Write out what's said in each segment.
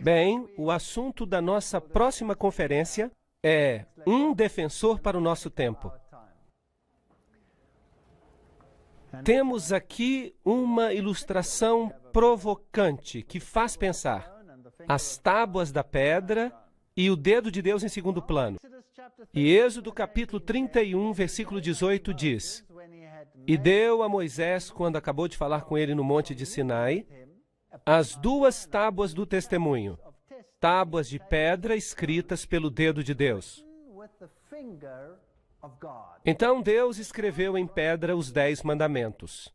Bem, o assunto da nossa próxima conferência é um defensor para o nosso tempo. Temos aqui uma ilustração provocante que faz pensar. As tábuas da pedra e o dedo de Deus em segundo plano. E Êxodo capítulo 31, versículo 18 diz: E deu a Moisés, quando acabou de falar com ele no monte de Sinai, as duas tábuas do testemunho, tábuas de pedra escritas pelo dedo de Deus. Então Deus escreveu em pedra os 10 mandamentos,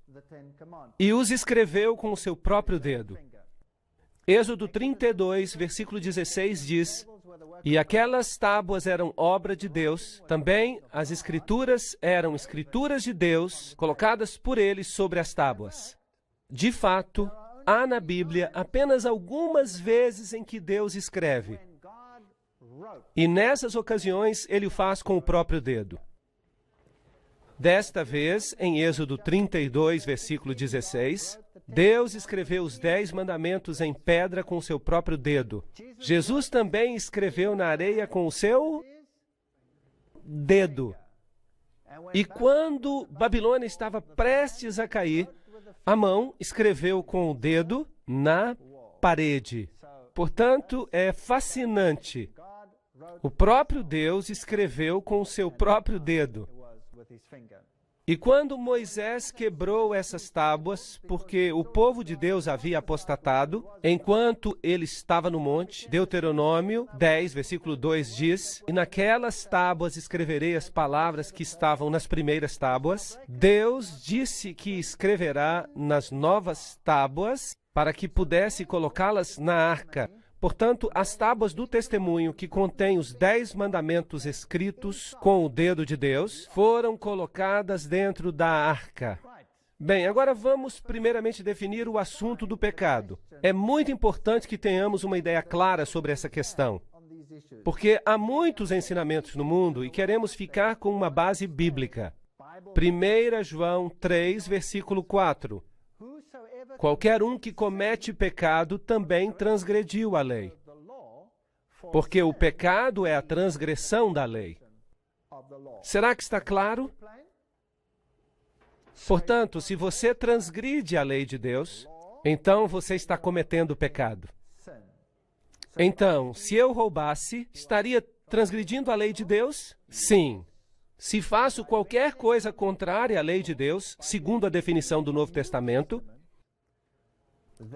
e os escreveu com o seu próprio dedo. Êxodo 32, versículo 16 diz: E aquelas tábuas eram obra de Deus, também as escrituras eram escrituras de Deus, colocadas por ele sobre as tábuas. De fato, há na Bíblia apenas algumas vezes em que Deus escreve. E nessas ocasiões, ele o faz com o próprio dedo. Desta vez, em Êxodo 32, versículo 16, Deus escreveu os 10 mandamentos em pedra com o seu próprio dedo. Jesus também escreveu na areia com o seu dedo. E quando Babilônia estava prestes a cair, a mão escreveu com o dedo na parede. Portanto, é fascinante. O próprio Deus escreveu com o seu próprio dedo. E quando Moisés quebrou essas tábuas, porque o povo de Deus havia apostatado, enquanto ele estava no monte, Deuteronômio 10, versículo 2 diz: E naquelas tábuas escreverei as palavras que estavam nas primeiras tábuas. Deus disse que escreverá nas novas tábuas para que pudesse colocá-las na arca. Portanto, as tábuas do testemunho que contêm os 10 mandamentos escritos com o dedo de Deus foram colocadas dentro da arca. Bem, agora vamos primeiramente definir o assunto do pecado. É muito importante que tenhamos uma ideia clara sobre essa questão, porque há muitos ensinamentos no mundo e queremos ficar com uma base bíblica. 1 João 3, versículo 4. Qualquer um que comete pecado também transgrediu a lei, porque o pecado é a transgressão da lei. Será que está claro? Portanto, se você transgride a lei de Deus, então você está cometendo pecado. Então, se eu roubasse, estaria transgredindo a lei de Deus? Sim. Se faço qualquer coisa contrária à lei de Deus, segundo a definição do Novo Testamento,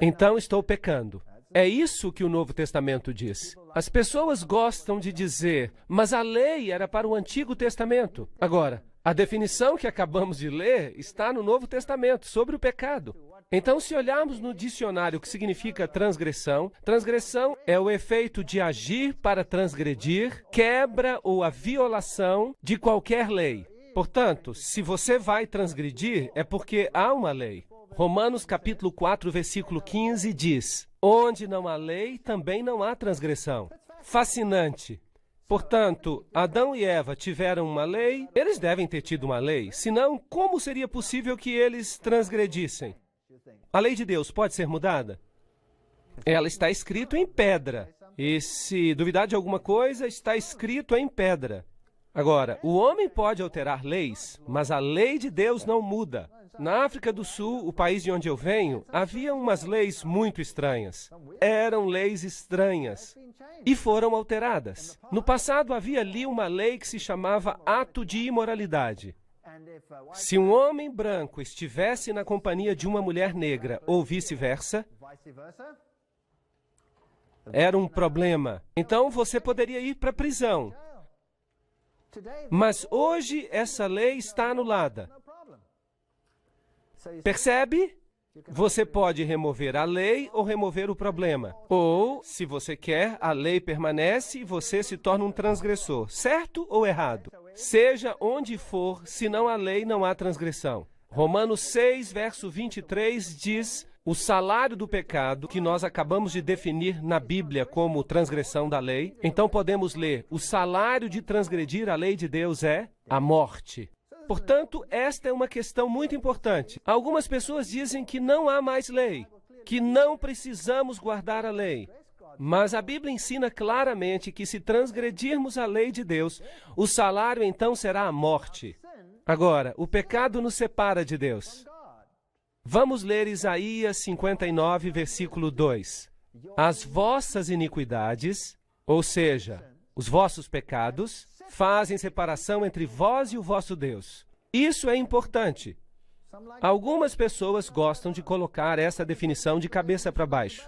então estou pecando. É isso que o Novo Testamento diz. As pessoas gostam de dizer, mas a lei era para o Antigo Testamento. Agora, a definição que acabamos de ler está no Novo Testamento sobre o pecado. Então, se olharmos no dicionário o que significa transgressão, transgressão é o efeito de agir para transgredir, quebra ou a violação de qualquer lei. Portanto, se você vai transgredir, é porque há uma lei. Romanos capítulo 4, versículo 15 diz: Onde não há lei, também não há transgressão. Fascinante. Portanto, Adão e Eva tiveram uma lei, eles devem ter tido uma lei, senão como seria possível que eles transgredissem? A lei de Deus pode ser mudada? Ela está escrita em pedra. E se duvidar de alguma coisa, está escrito em pedra. Agora, o homem pode alterar leis, mas a lei de Deus não muda. Na África do Sul, o país de onde eu venho, havia umas leis muito estranhas. Eram leis estranhas e foram alteradas. No passado, havia ali uma lei que se chamava ato de imoralidade. Se um homem branco estivesse na companhia de uma mulher negra ou vice-versa, era um problema. Então, você poderia ir para a prisão. Mas hoje, essa lei está anulada. Percebe? Você pode remover a lei ou remover o problema. Ou, se você quer, a lei permanece e você se torna um transgressor. Certo ou errado? Seja onde for, senão a lei não há transgressão. Romanos 6, verso 23 diz: o salário do pecado, que nós acabamos de definir na Bíblia como transgressão da lei. Então podemos ler: o salário de transgredir a lei de Deus é a morte. Portanto, esta é uma questão muito importante. Algumas pessoas dizem que não há mais lei, que não precisamos guardar a lei. Mas a Bíblia ensina claramente que se transgredirmos a lei de Deus, o salário então será a morte. Agora, o pecado nos separa de Deus. Vamos ler Isaías 59, versículo 2. As vossas iniquidades, ou seja, os vossos pecados, fazem separação entre vós e o vosso Deus. Isso é importante. Algumas pessoas gostam de colocar essa definição de cabeça para baixo.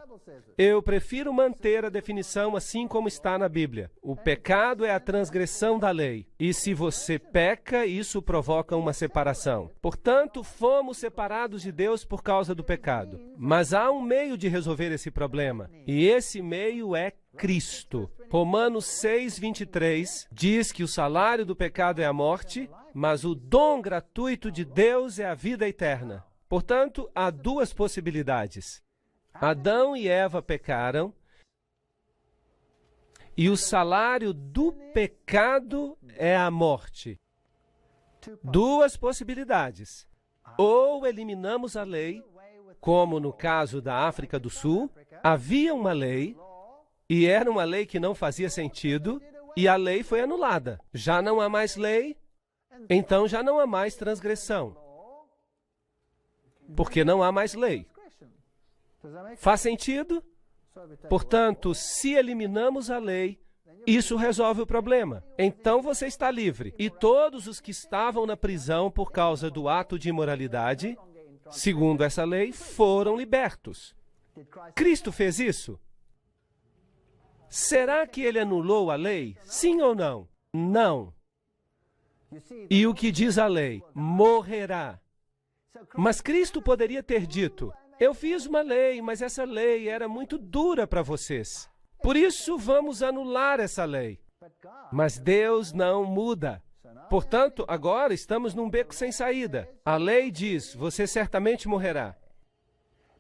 Eu prefiro manter a definição assim como está na Bíblia. O pecado é a transgressão da lei. E se você peca, isso provoca uma separação. Portanto, fomos separados de Deus por causa do pecado. Mas há um meio de resolver esse problema. E esse meio é Cristo. Romanos 6, 23 diz que o salário do pecado é a morte, mas o dom gratuito de Deus é a vida eterna. Portanto, há duas possibilidades. Adão e Eva pecaram, e o salário do pecado é a morte. Duas possibilidades. Ou eliminamos a lei, como no caso da África do Sul, havia uma lei, e era uma lei que não fazia sentido, e a lei foi anulada. Já não há mais lei, então já não há mais transgressão, porque não há mais lei. Faz sentido? Portanto, se eliminamos a lei, isso resolve o problema. Então você está livre. E todos os que estavam na prisão por causa do ato de imoralidade, segundo essa lei, foram libertos. Cristo fez isso? Será que ele anulou a lei? Sim ou não? Não. E o que diz a lei? Morrerá. Mas Cristo poderia ter dito: eu fiz uma lei, mas essa lei era muito dura para vocês. Por isso, vamos anular essa lei. Mas Deus não muda. Portanto, agora estamos num beco sem saída. A lei diz: você certamente morrerá.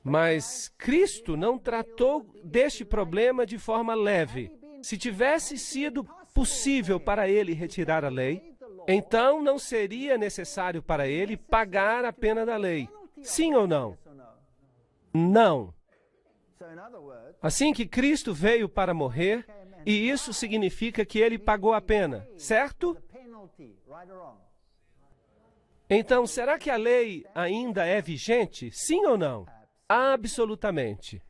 Mas Cristo não tratou deste problema de forma leve. Se tivesse sido possível para ele retirar a lei, então não seria necessário para ele pagar a pena da lei. Sim ou não? Não. Assim que Cristo veio para morrer, e isso significa que ele pagou a pena, certo? Então, será que a lei ainda é vigente? Sim ou não? Absolutamente.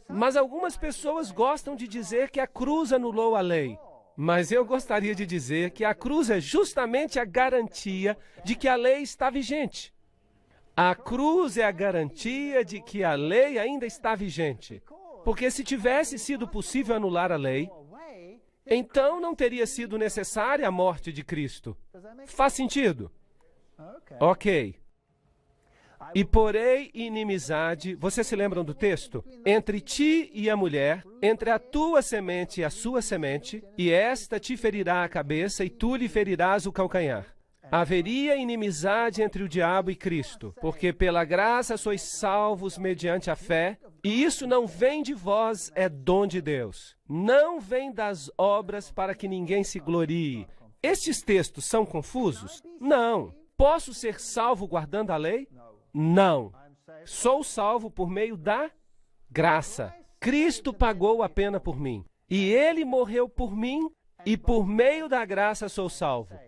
Mas algumas pessoas gostam de dizer que a cruz anulou a lei. Mas eu gostaria de dizer que a cruz é justamente a garantia de que a lei está vigente. A cruz é a garantia de que a lei ainda está vigente. Porque se tivesse sido possível anular a lei, então não teria sido necessária a morte de Cristo. Faz sentido? Ok. E porei inimizade, vocês se lembram do texto? Entre ti e a mulher, entre a tua semente e a sua semente, e esta te ferirá a cabeça e tu lhe ferirás o calcanhar. Haveria inimizade entre o diabo e Cristo, porque pela graça sois salvos mediante a fé, e isso não vem de vós, é dom de Deus. Não vem das obras para que ninguém se glorie. Estes textos são confusos? Não. Posso ser salvo guardando a lei? Não. Sou salvo por meio da graça. Cristo pagou a pena por mim, e ele morreu por mim, e por meio da graça sou salvo.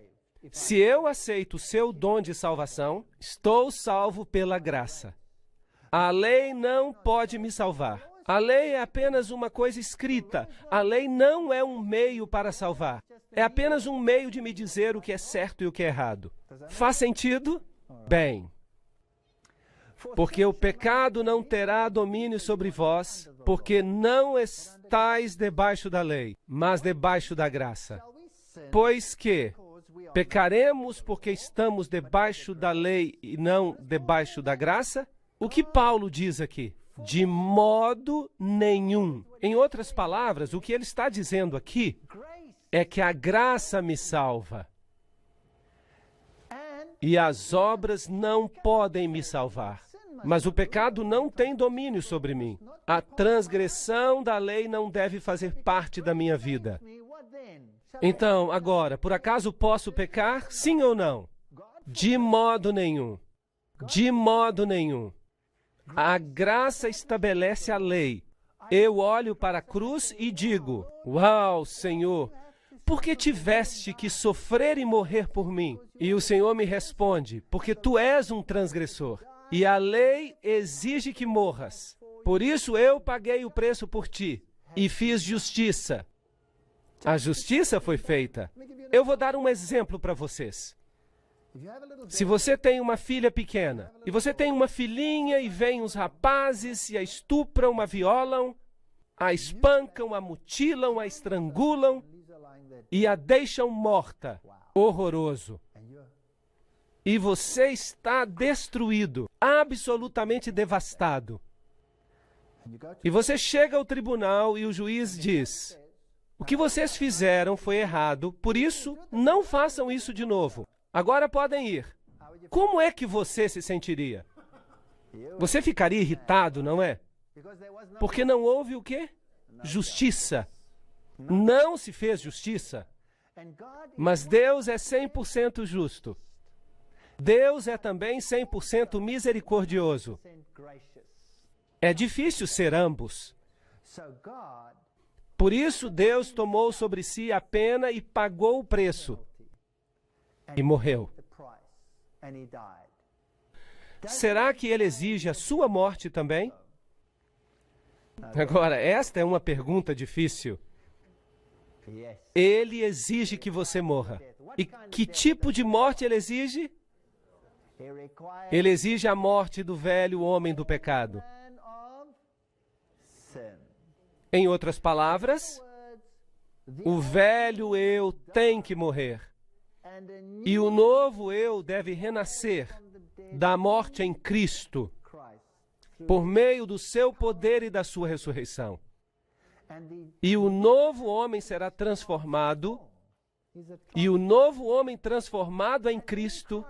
Se eu aceito o seu dom de salvação, estou salvo pela graça. A lei não pode me salvar. A lei é apenas uma coisa escrita. A lei não é um meio para salvar. É apenas um meio de me dizer o que é certo e o que é errado. Faz sentido? Bem, porque o pecado não terá domínio sobre vós, porque não estáis debaixo da lei, mas debaixo da graça. Pois que pecaremos porque estamos debaixo da lei e não debaixo da graça? O que Paulo diz aqui? De modo nenhum. Em outras palavras, o que ele está dizendo aqui é que a graça me salva. E as obras não podem me salvar. Mas o pecado não tem domínio sobre mim. A transgressão da lei não deve fazer parte da minha vida. Então, agora, por acaso posso pecar? Sim ou não? De modo nenhum. De modo nenhum. A graça estabelece a lei. eu olho para a cruz e digo: uau, Senhor, por que tiveste que sofrer e morrer por mim? E o Senhor me responde: porque tu és um transgressor, e a lei exige que morras. Por isso eu paguei o preço por ti, e fiz justiça. A justiça foi feita. Eu vou dar um exemplo para vocês. Se você tem uma filha pequena, e você tem uma filhinha e vem uns rapazes e a estupram, a violam, a espancam, a mutilam, a estrangulam e a deixam morta. Horroroso. E você está destruído, absolutamente devastado. E você chega ao tribunal e o juiz diz: o que vocês fizeram foi errado, por isso não façam isso de novo. Agora podem ir. Como é que você se sentiria? Você ficaria irritado, não é? Porque não houve o quê? Justiça. Não se fez justiça. Mas Deus é 100% justo. Deus é também 100% misericordioso. É difícil ser ambos. Por isso, Deus tomou sobre si a pena e pagou o preço. E morreu. Será que Ele exige a sua morte também? Agora, esta é uma pergunta difícil. Ele exige que você morra. E que tipo de morte Ele exige? Ele exige a morte do velho homem do pecado. Em outras palavras, o velho eu tem que morrer. E o novo eu deve renascer da morte em Cristo, por meio do seu poder e da sua ressurreição. E o novo homem será transformado, e o novo homem transformado em Cristo,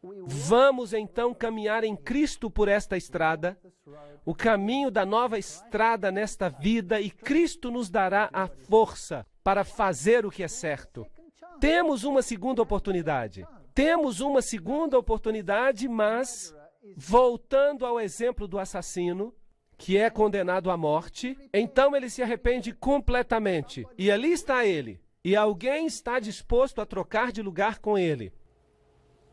vamos então caminhar em Cristo por esta estrada, o caminho da nova estrada nesta vida, e Cristo nos dará a força para fazer o que é certo. Temos uma segunda oportunidade. Temos uma segunda oportunidade, mas, voltando ao exemplo do assassino, que é condenado à morte, então ele se arrepende completamente. E ali está ele. E alguém está disposto a trocar de lugar com ele.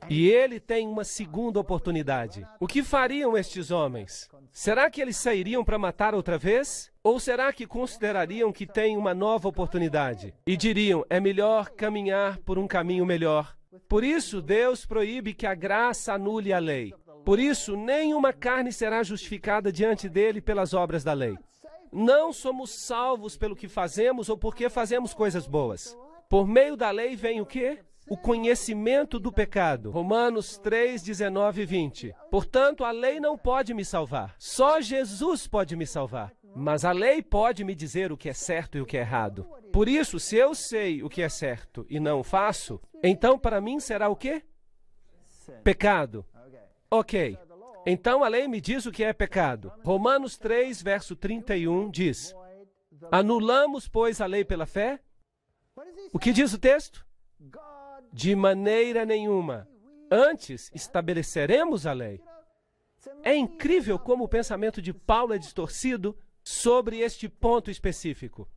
E ele tem uma segunda oportunidade. O que fariam estes homens? Será que eles sairiam para matar outra vez? Ou será que considerariam que têm uma nova oportunidade? E diriam: é melhor caminhar por um caminho melhor. Por isso, Deus proíbe que a graça anule a lei. Por isso, nenhuma carne será justificada diante dele pelas obras da lei. Não somos salvos pelo que fazemos ou porque fazemos coisas boas. Por meio da lei vem o quê? O conhecimento do pecado. Romanos 3, 19 e 20. Portanto, a lei não pode me salvar. Só Jesus pode me salvar. Mas a lei pode me dizer o que é certo e o que é errado. Por isso, se eu sei o que é certo e não faço, então para mim será o quê? Pecado. Ok. Então a lei me diz o que é pecado. Romanos 3, verso 31 diz: anulamos, pois, a lei pela fé? O que diz o texto? De maneira nenhuma. Antes, estabeleceremos a lei. É incrível como o pensamento de Paulo é distorcido sobre este ponto específico.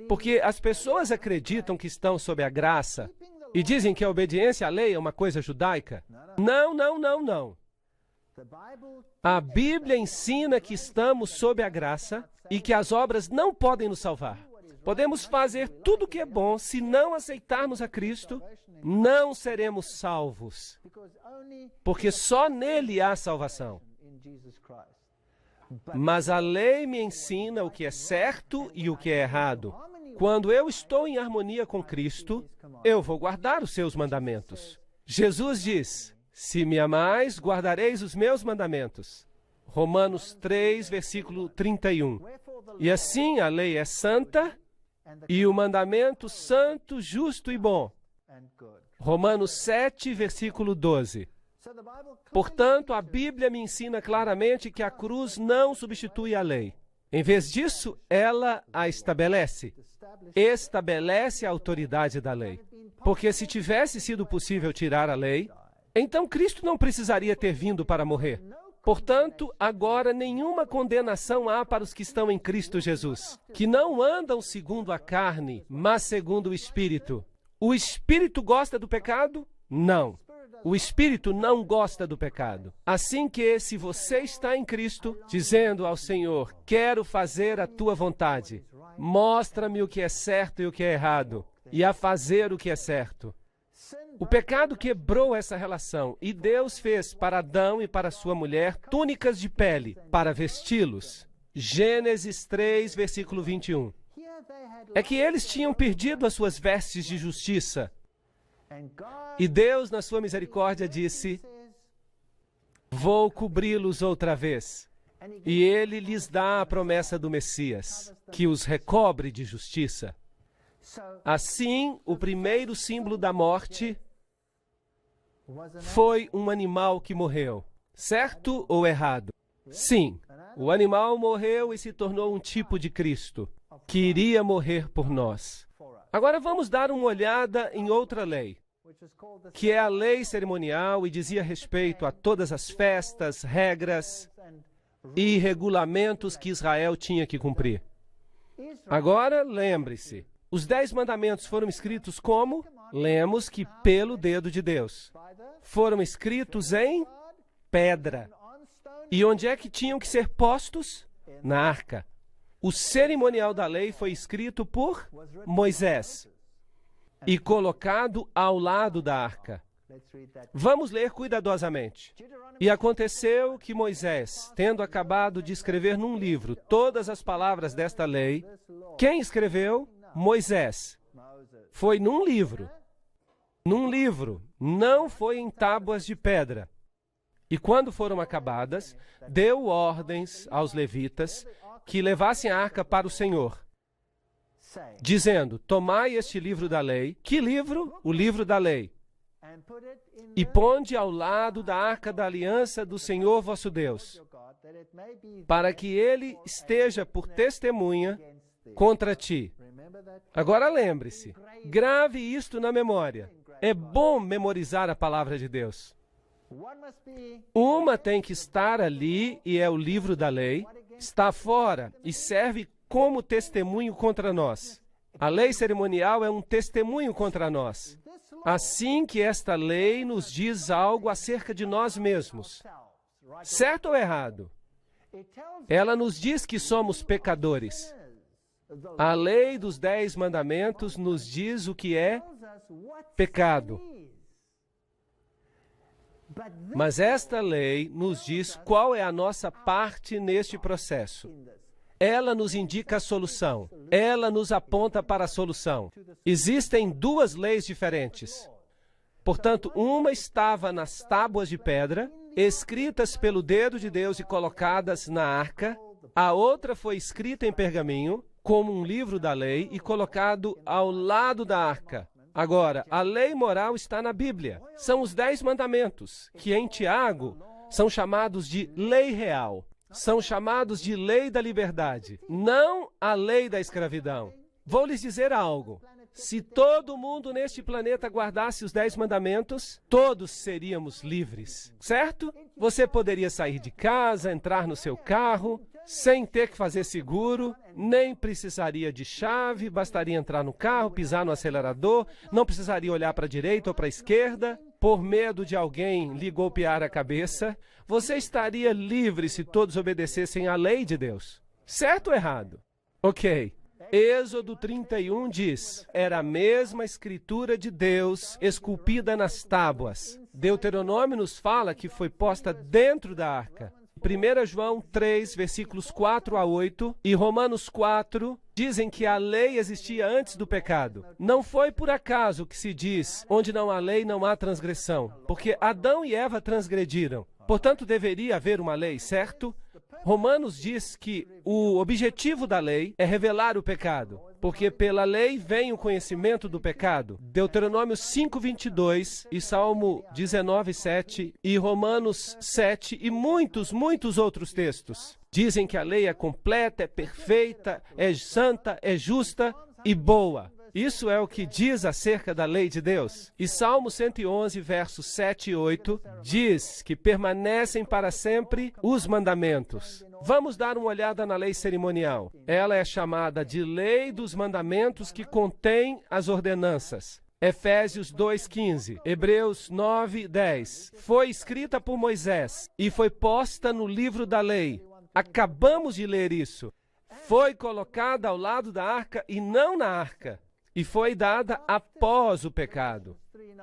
Porque as pessoas acreditam que estão sob a graça e dizem que a obediência à lei é uma coisa judaica. Não, não, não, não. A Bíblia ensina que estamos sob a graça e que as obras não podem nos salvar. Podemos fazer tudo o que é bom, se não aceitarmos a Cristo, não seremos salvos. Porque só nele há salvação. Mas a lei me ensina o que é certo e o que é errado. Quando eu estou em harmonia com Cristo, eu vou guardar os seus mandamentos. Jesus diz: se me amais, guardareis os meus mandamentos. Romanos 3, versículo 31. E assim a lei é santa e o mandamento santo, justo e bom. Romanos 7, versículo 12. Portanto, a Bíblia me ensina claramente que a cruz não substitui a lei. Em vez disso, ela a estabelece. Estabelece a autoridade da lei. Porque se tivesse sido possível tirar a lei, então Cristo não precisaria ter vindo para morrer. Portanto, agora nenhuma condenação há para os que estão em Cristo Jesus, que não andam segundo a carne, mas segundo o Espírito. O Espírito gosta do pecado? Não. O Espírito não gosta do pecado. Assim que, se você está em Cristo, dizendo ao Senhor, quero fazer a tua vontade, mostra-me o que é certo e o que é errado, e a fazer o que é certo. O pecado quebrou essa relação e Deus fez para Adão e para sua mulher túnicas de pele para vesti-los. Gênesis 3, versículo 21. É que eles tinham perdido as suas vestes de justiça. E Deus, na sua misericórdia, disse, vou cobri-los outra vez. E Ele lhes dá a promessa do Messias, que os recobre de justiça. Assim, o primeiro símbolo da morte foi um animal que morreu. Certo ou errado? Sim, o animal morreu e se tornou um tipo de Cristo, que iria morrer por nós. Agora vamos dar uma olhada em outra lei, que é a lei cerimonial e dizia respeito a todas as festas, regras e regulamentos que Israel tinha que cumprir. Agora, lembre-se, os 10 mandamentos foram escritos como? Lemos que pelo dedo de Deus. Foram escritos em pedra. E onde é que tinham que ser postos? Na arca. O cerimonial da lei foi escrito por Moisés e colocado ao lado da arca. Vamos ler cuidadosamente. E aconteceu que Moisés, tendo acabado de escrever num livro todas as palavras desta lei, quem escreveu? Moisés. Foi num livro. Num livro, não foi em tábuas de pedra. E quando foram acabadas, deu ordens aos levitas que levassem a arca para o Senhor, dizendo, tomai este livro da lei. Que livro? O livro da lei. E ponde ao lado da arca da aliança do Senhor vosso Deus, para que ele esteja por testemunha contra ti. Agora lembre-se, grave isto na memória. É bom memorizar a palavra de Deus. Uma tem que estar ali e é o livro da lei, está fora e serve como testemunho contra nós. A lei cerimonial é um testemunho contra nós. Assim que esta lei nos diz algo acerca de nós mesmos. Certo ou errado? Ela nos diz que somos pecadores. A lei dos 10 mandamentos nos diz o que é pecado. Mas esta lei nos diz qual é a nossa parte neste processo. Ela nos indica a solução. Ela nos aponta para a solução. Existem 2 leis diferentes. Portanto, uma estava nas tábuas de pedra, escritas pelo dedo de Deus e colocadas na arca. A outra foi escrita em pergaminho, como um livro da lei, e colocado ao lado da arca. Agora, a lei moral está na Bíblia. São os 10 mandamentos, que em Tiago são chamados de lei real. São chamados de lei da liberdade, não a lei da escravidão. Vou lhes dizer algo. Se todo mundo neste planeta guardasse os 10 mandamentos, todos seríamos livres, certo? Você poderia sair de casa, entrar no seu carro, sem ter que fazer seguro, nem precisaria de chave, bastaria entrar no carro, pisar no acelerador, não precisaria olhar para a direita ou para a esquerda, por medo de alguém lhe golpear a cabeça. Você estaria livre se todos obedecessem à lei de Deus. Certo ou errado? Ok. Êxodo 31 diz, era a mesma escritura de Deus esculpida nas tábuas. Deuteronômio nos fala que foi posta dentro da arca. 1 João 3, versículos 4 a 8 e Romanos 4 dizem que a lei existia antes do pecado. Não foi por acaso que se diz, onde não há lei, não há transgressão, porque Adão e Eva transgrediram. Portanto, deveria haver uma lei, certo? Romanos diz que o objetivo da lei é revelar o pecado, porque pela lei vem o conhecimento do pecado. Deuteronômio 5:22 e Salmo 19:7 e Romanos 7 e muitos outros textos dizem que a lei é completa, é perfeita, é santa, é justa e boa. Isso é o que diz acerca da lei de Deus. E Salmo 111, versos 7 e 8, diz que permanecem para sempre os mandamentos. Vamos dar uma olhada na lei cerimonial. Ela é chamada de lei dos mandamentos que contém as ordenanças. Efésios 2:15, Hebreus 9:10. Foi escrita por Moisés e foi posta no livro da lei. Acabamos de ler isso. Foi colocada ao lado da arca e não na arca. E foi dada após o pecado.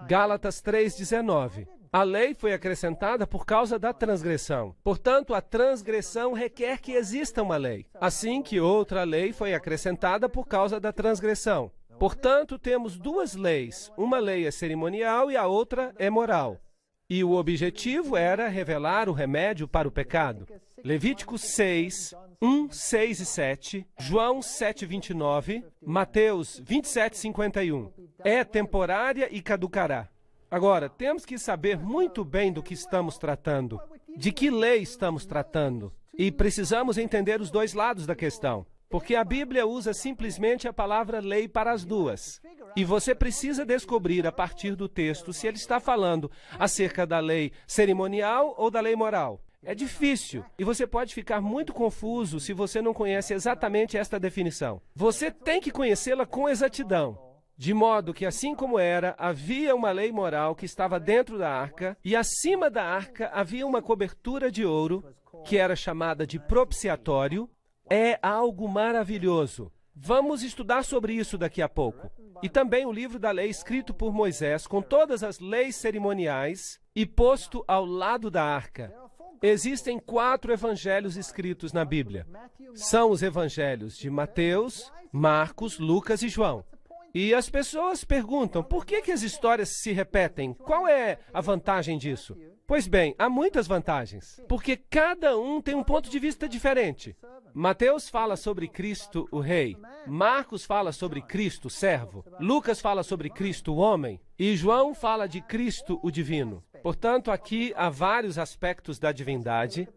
Gálatas 3:19. A lei foi acrescentada por causa da transgressão. Portanto, a transgressão requer que exista uma lei. Assim que outra lei foi acrescentada por causa da transgressão. Portanto, temos duas leis. Uma lei é cerimonial e a outra é moral. E o objetivo era revelar o remédio para o pecado. Levítico 6, 1, 6 e 7, João 7, 29, Mateus 27, 51. É temporária e caducará. Agora, temos que saber muito bem do que estamos tratando, de que lei estamos tratando. E precisamos entender os dois lados da questão, porque a Bíblia usa simplesmente a palavra lei para as duas. E você precisa descobrir a partir do texto se ele está falando acerca da lei cerimonial ou da lei moral. É difícil e você pode ficar muito confuso se você não conhece exatamente esta definição. Você tem que conhecê-la com exatidão, de modo que, assim como era, havia uma lei moral que estava dentro da arca e acima da arca havia uma cobertura de ouro que era chamada de propiciatório. É algo maravilhoso. Vamos estudar sobre isso daqui a pouco. E também o livro da lei escrito por Moisés com todas as leis cerimoniais e posto ao lado da arca. Existem 4 evangelhos escritos na Bíblia. São os evangelhos de Mateus, Marcos, Lucas e João. E as pessoas perguntam, por que as histórias se repetem? Qual é a vantagem disso? Pois bem, há muitas vantagens, porque cada um tem um ponto de vista diferente. Mateus fala sobre Cristo, o Rei. Marcos fala sobre Cristo, o servo. Lucas fala sobre Cristo, o homem. E João fala de Cristo, o divino. Portanto, aqui há vários aspectos da divindade.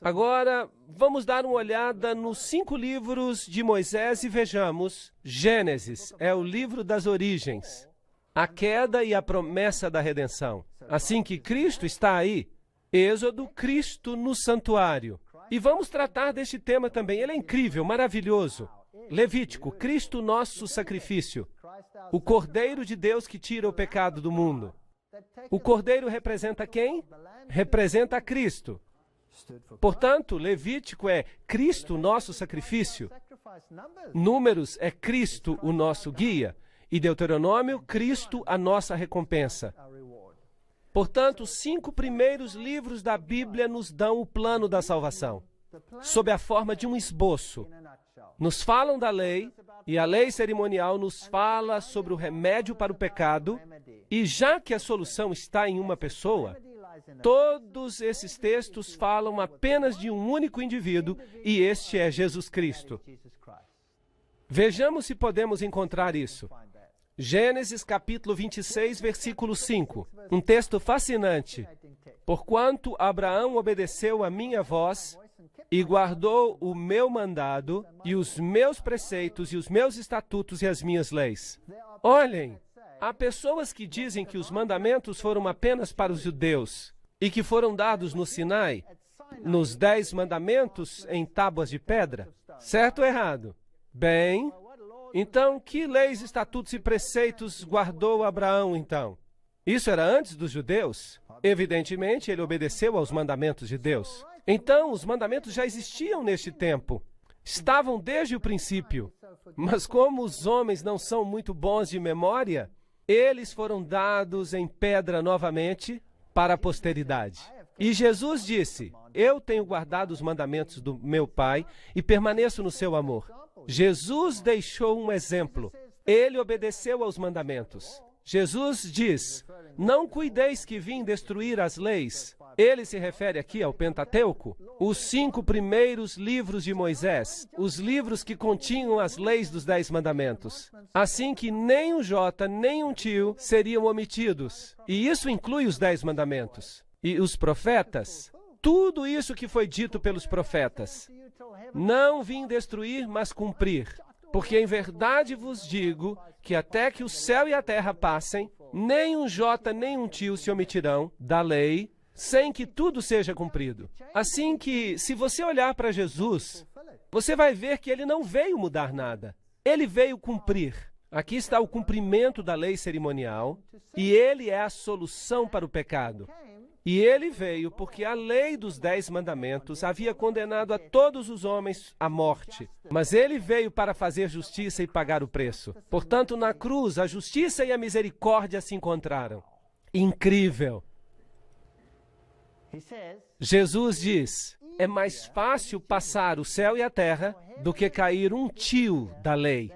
Agora, vamos dar uma olhada nos 5 livros de Moisés e vejamos. Gênesis é o livro das origens, a queda e a promessa da redenção. Assim que Cristo está aí. Êxodo, Cristo no santuário. E vamos tratar deste tema também. Ele é incrível, maravilhoso. Levítico, Cristo nosso sacrifício. O Cordeiro de Deus que tira o pecado do mundo. O Cordeiro representa quem? Representa a Cristo. Portanto, Levítico é Cristo nosso sacrifício. Números é Cristo o nosso guia. E Deuteronômio, Cristo a nossa recompensa. Portanto, os 5 primeiros livros da Bíblia nos dão o plano da salvação, sob a forma de um esboço. Nos falam da lei, e a lei cerimonial nos fala sobre o remédio para o pecado, e já que a solução está em uma pessoa, todos esses textos falam apenas de um único indivíduo, e este é Jesus Cristo. Vejamos se podemos encontrar isso. Gênesis capítulo 26, versículo 5. Um texto fascinante. Porquanto Abraão obedeceu a minha voz e guardou o meu mandado e os meus preceitos e os meus estatutos e as minhas leis. Olhem, há pessoas que dizem que os mandamentos foram apenas para os judeus e que foram dados no Sinai, nos 10 mandamentos em tábuas de pedra. Certo ou errado? Bem, então, que leis, estatutos e preceitos guardou Abraão, então? Isso era antes dos judeus? Evidentemente, ele obedeceu aos mandamentos de Deus. Então, os mandamentos já existiam neste tempo. Estavam desde o princípio. Mas como os homens não são muito bons de memória, eles foram dados em pedra novamente para a posteridade. E Jesus disse, eu tenho guardado os mandamentos do meu Pai e permaneço no seu amor. Jesus deixou um exemplo. Ele obedeceu aos mandamentos. Jesus diz, não cuideis que vim destruir as leis. Ele se refere aqui ao Pentateuco, os 5 primeiros livros de Moisés, os livros que continham as leis dos 10 mandamentos. Assim que nem um jota, nem um tio seriam omitidos. E isso inclui os 10 mandamentos. E os profetas, tudo isso que foi dito pelos profetas. Não vim destruir, mas cumprir. Porque em verdade vos digo que até que o céu e a terra passem, nem um jota nem um tio se omitirão da lei, sem que tudo seja cumprido. Assim que, se você olhar para Jesus, você vai ver que ele não veio mudar nada. Ele veio cumprir. Aqui está o cumprimento da lei cerimonial, e ele é a solução para o pecado. E ele veio porque a lei dos 10 mandamentos havia condenado a todos os homens à morte. Mas ele veio para fazer justiça e pagar o preço. Portanto, na cruz, a justiça e a misericórdia se encontraram. Incrível! Jesus diz, é mais fácil passar o céu e a terra do que cair um tio da lei.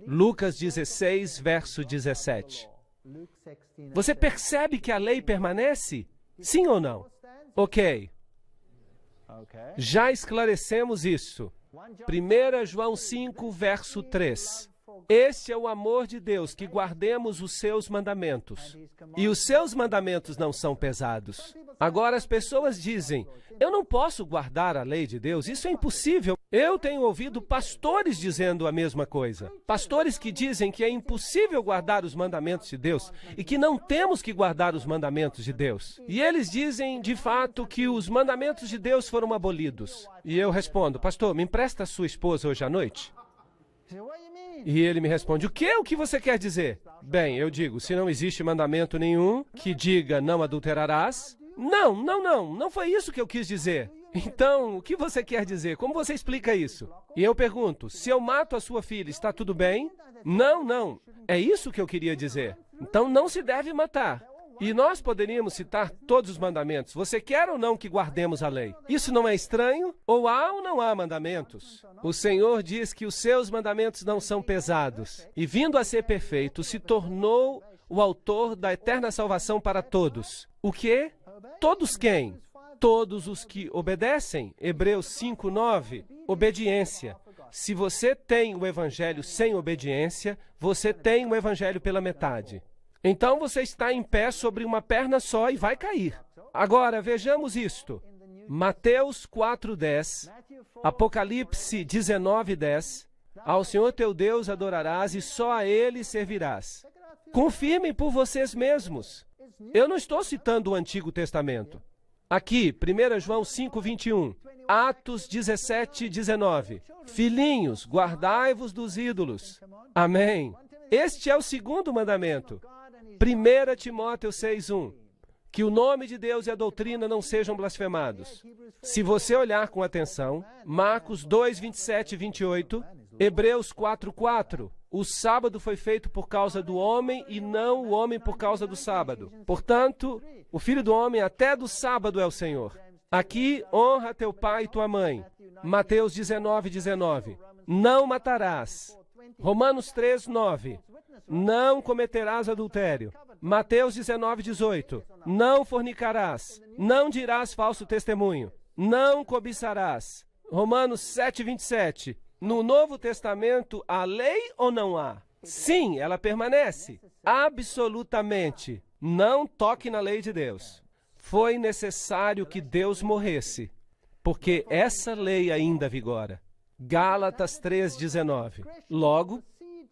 Lucas 16, verso 17. Você percebe que a lei permanece? Sim ou não? Ok. Já esclarecemos isso. 1 João 5, verso 3. Este é o amor de Deus, que guardemos os seus mandamentos. E os seus mandamentos não são pesados. Agora as pessoas dizem, eu não posso guardar a lei de Deus, isso é impossível. Eu tenho ouvido pastores dizendo a mesma coisa. Pastores que dizem que é impossível guardar os mandamentos de Deus e que não temos que guardar os mandamentos de Deus. E eles dizem, de fato, que os mandamentos de Deus foram abolidos. E eu respondo, pastor, me empresta a sua esposa hoje à noite? E ele me responde, o quê? O que você quer dizer? Bem, eu digo, se não existe mandamento nenhum que diga não adulterarás, não foi isso que eu quis dizer. Então, o que você quer dizer? Como você explica isso? E eu pergunto, se eu mato a sua filha, está tudo bem? Não, é isso que eu queria dizer. Então, não se deve matar. E nós poderíamos citar todos os mandamentos. Você quer ou não que guardemos a lei? Isso não é estranho? Ou não há mandamentos? O Senhor diz que os seus mandamentos não são pesados. E vindo a ser perfeito, se tornou o autor da eterna salvação para todos. O quê? Todos quem? Todos os que obedecem. Hebreus 5:9. Obediência. Se você tem o evangelho sem obediência, você tem o evangelho pela metade. Então você está em pé sobre uma perna só e vai cair. Agora, vejamos isto. Mateus 4:10, Apocalipse 19:10. Ao Senhor teu Deus adorarás e só a Ele servirás. Confirmem por vocês mesmos. Eu não estou citando o Antigo Testamento. Aqui, 1 João 5:21, Atos 17:19. Filhinhos, guardai-vos dos ídolos. Amém. Este é o segundo mandamento. 1 Timóteo 6:1. Que o nome de Deus e a doutrina não sejam blasfemados. Se você olhar com atenção, Marcos 2:27 e 28, Hebreus 4:4. O sábado foi feito por causa do homem e não o homem por causa do sábado. Portanto, o Filho do Homem até do sábado é o Senhor. Aqui, honra teu pai e tua mãe. Mateus 19:19. Não matarás. Romanos 3:9. Não cometerás adultério. Mateus 19:18. Não fornicarás. Não dirás falso testemunho. Não cobiçarás. Romanos 7:27. No Novo Testamento, há lei ou não há? Sim, ela permanece. Absolutamente. Não toque na lei de Deus. Foi necessário que Deus morresse, porque essa lei ainda vigora. Gálatas 3:19. Logo,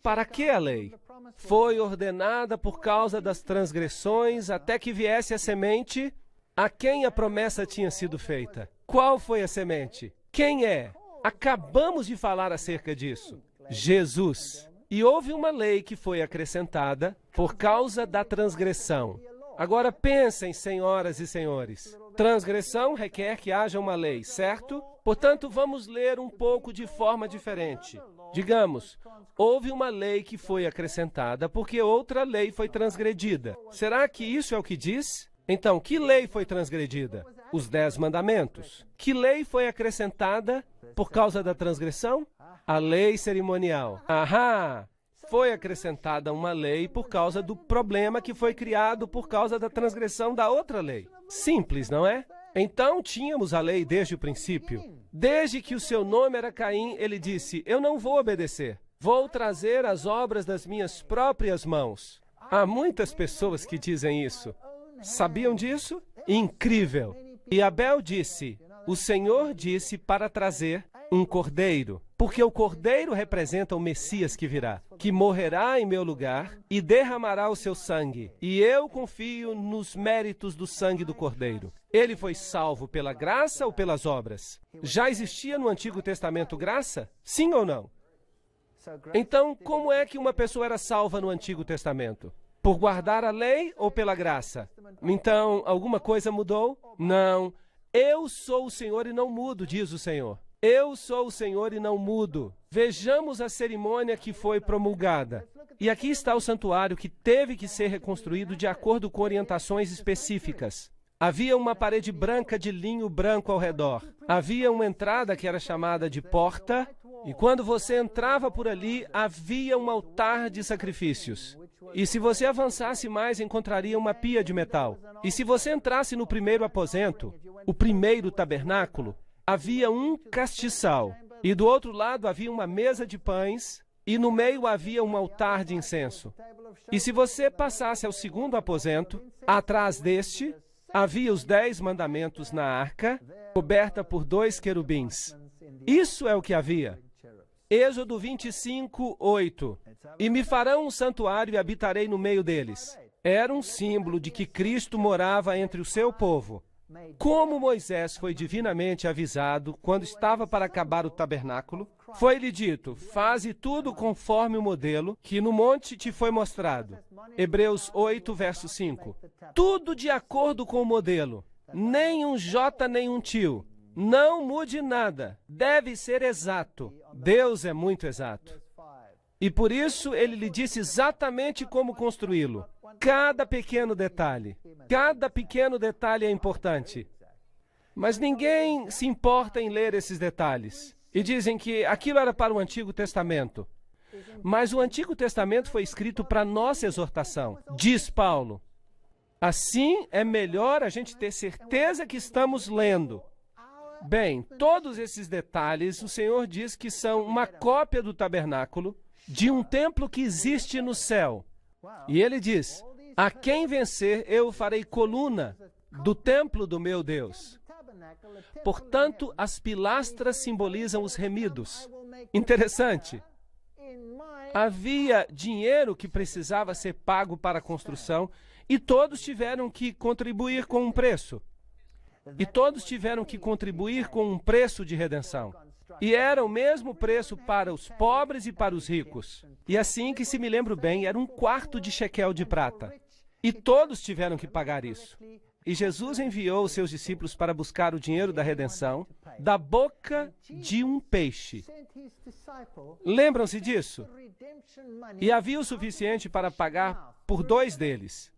para que a lei? Foi ordenada por causa das transgressões até que viesse a semente a quem a promessa tinha sido feita. Qual foi a semente? Quem é? Acabamos de falar acerca disso. Jesus. E houve uma lei que foi acrescentada por causa da transgressão. Agora pensem, senhoras e senhores. Transgressão requer que haja uma lei, certo? Portanto, vamos ler um pouco de forma diferente. Digamos, houve uma lei que foi acrescentada porque outra lei foi transgredida. Será que isso é o que diz? Então, que lei foi transgredida? Os 10 mandamentos. Que lei foi acrescentada por causa da transgressão? A lei cerimonial. Ahá! Foi acrescentada uma lei por causa do problema que foi criado por causa da transgressão da outra lei. Simples, não é? Então, tínhamos a lei desde o princípio. Desde que o seu nome era Caim, ele disse, eu não vou obedecer. Vou trazer as obras das minhas próprias mãos. Há muitas pessoas que dizem isso. Sabiam disso? Incrível! E Abel disse, o Senhor disse para trazer um cordeiro. Porque o Cordeiro representa o Messias que virá, que morrerá em meu lugar e derramará o seu sangue. E eu confio nos méritos do sangue do Cordeiro. Ele foi salvo pela graça ou pelas obras? Já existia no Antigo Testamento graça? Sim ou não? Então, como é que uma pessoa era salva no Antigo Testamento? Por guardar a lei ou pela graça? Então, alguma coisa mudou? Não. Eu sou o Senhor e não mudo, diz o Senhor. Eu sou o Senhor e não mudo. Vejamos a cerimônia que foi promulgada. E aqui está o santuário que teve que ser reconstruído de acordo com orientações específicas. Havia uma parede branca de linho branco ao redor. Havia uma entrada que era chamada de porta, e quando você entrava por ali, havia um altar de sacrifícios. E se você avançasse mais, encontraria uma pia de metal. E se você entrasse no primeiro aposento, o primeiro tabernáculo, havia um castiçal, e do outro lado havia uma mesa de pães, e no meio havia um altar de incenso. E se você passasse ao segundo aposento, atrás deste, havia os 10 mandamentos na arca, coberta por 2 querubins. Isso é o que havia. Êxodo 25, 8. E me farão um santuário e habitarei no meio deles. Era um símbolo de que Cristo morava entre o seu povo. Como Moisés foi divinamente avisado quando estava para acabar o tabernáculo, foi-lhe dito: faze tudo conforme o modelo que no monte te foi mostrado. Hebreus 8, verso 5. Tudo de acordo com o modelo. Nem um jota, nem um tio. Não mude nada. Deve ser exato. Deus é muito exato. E por isso ele lhe disse exatamente como construí-lo. Cada pequeno detalhe é importante. Mas ninguém se importa em ler esses detalhes. E dizem que aquilo era para o Antigo Testamento. Mas o Antigo Testamento foi escrito para nossa exortação, diz Paulo. Assim é melhor a gente ter certeza que estamos lendo. Bem, todos esses detalhes, o Senhor diz que são uma cópia do tabernáculo de um templo que existe no céu. E ele diz: a quem vencer, eu farei coluna do templo do meu Deus. Portanto, as pilastras simbolizam os remidos. Interessante. Havia dinheiro que precisava ser pago para a construção e todos tiveram que contribuir com um preço. E todos tiveram que contribuir com um preço de redenção. E era o mesmo preço para os pobres e para os ricos. E assim que se me lembro bem, era 1/4 de shekel de prata. E todos tiveram que pagar isso. E Jesus enviou os seus discípulos para buscar o dinheiro da redenção da boca de um peixe. Lembram-se disso? E havia o suficiente para pagar por 2 deles.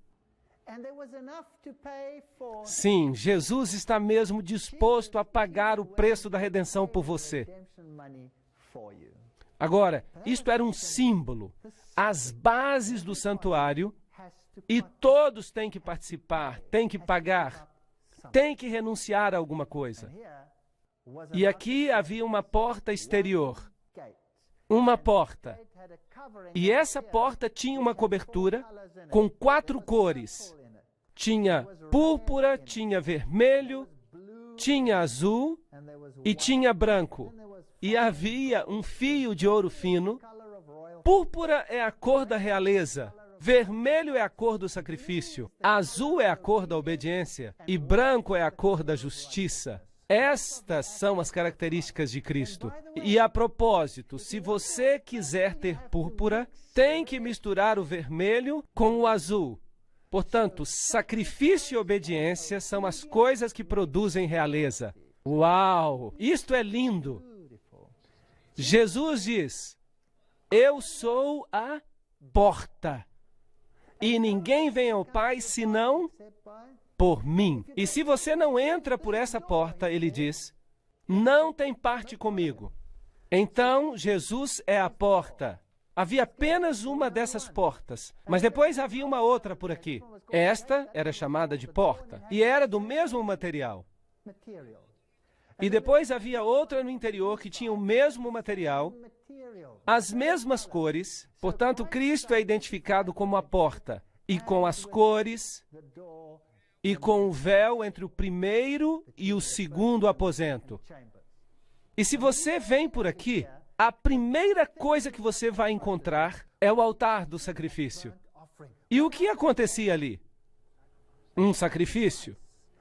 Sim, Jesus está mesmo disposto a pagar o preço da redenção por você. Agora, isto era um símbolo, as bases do santuário, e todos têm que participar, têm que pagar, têm que renunciar a alguma coisa. E aqui havia uma porta exterior, uma porta. E essa porta tinha uma cobertura com 4 cores. Tinha púrpura, tinha vermelho, tinha azul e tinha branco. E havia um fio de ouro fino. Púrpura é a cor da realeza. Vermelho é a cor do sacrifício. Azul é a cor da obediência. E branco é a cor da justiça. Estas são as características de Cristo. E a propósito, se você quiser ter púrpura, tem que misturar o vermelho com o azul. Portanto, sacrifício e obediência são as coisas que produzem realeza. Uau! Isto é lindo! Jesus diz: eu sou a porta, e ninguém vem ao Pai senão por mim. E se você não entra por essa porta, ele diz, não tem parte comigo. Então, Jesus é a porta. Havia apenas uma dessas portas, mas depois havia uma outra por aqui. Esta era chamada de porta, e era do mesmo material. E depois havia outra no interior que tinha o mesmo material, as mesmas cores. Portanto, Cristo é identificado como a porta, e com as cores, e com o véu entre o primeiro e o segundo aposento. E se você vem por aqui, a primeira coisa que você vai encontrar é o altar do sacrifício. E o que acontecia ali? Um sacrifício.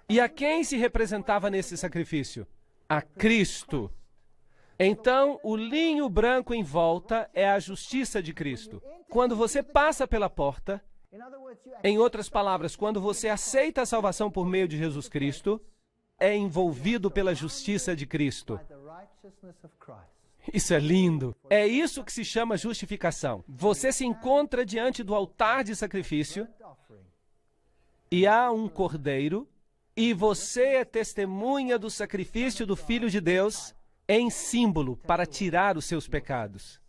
E a quem se representava nesse sacrifício? A Cristo. Então, o linho branco em volta é a justiça de Cristo. Quando você passa pela porta, em outras palavras, quando você aceita a salvação por meio de Jesus Cristo, é envolvido pela justiça de Cristo. Isso é lindo. É isso que se chama justificação. Você se encontra diante do altar de sacrifício e há um cordeiro e você é testemunha do sacrifício do Filho de Deus em símbolo para tirar os seus pecados.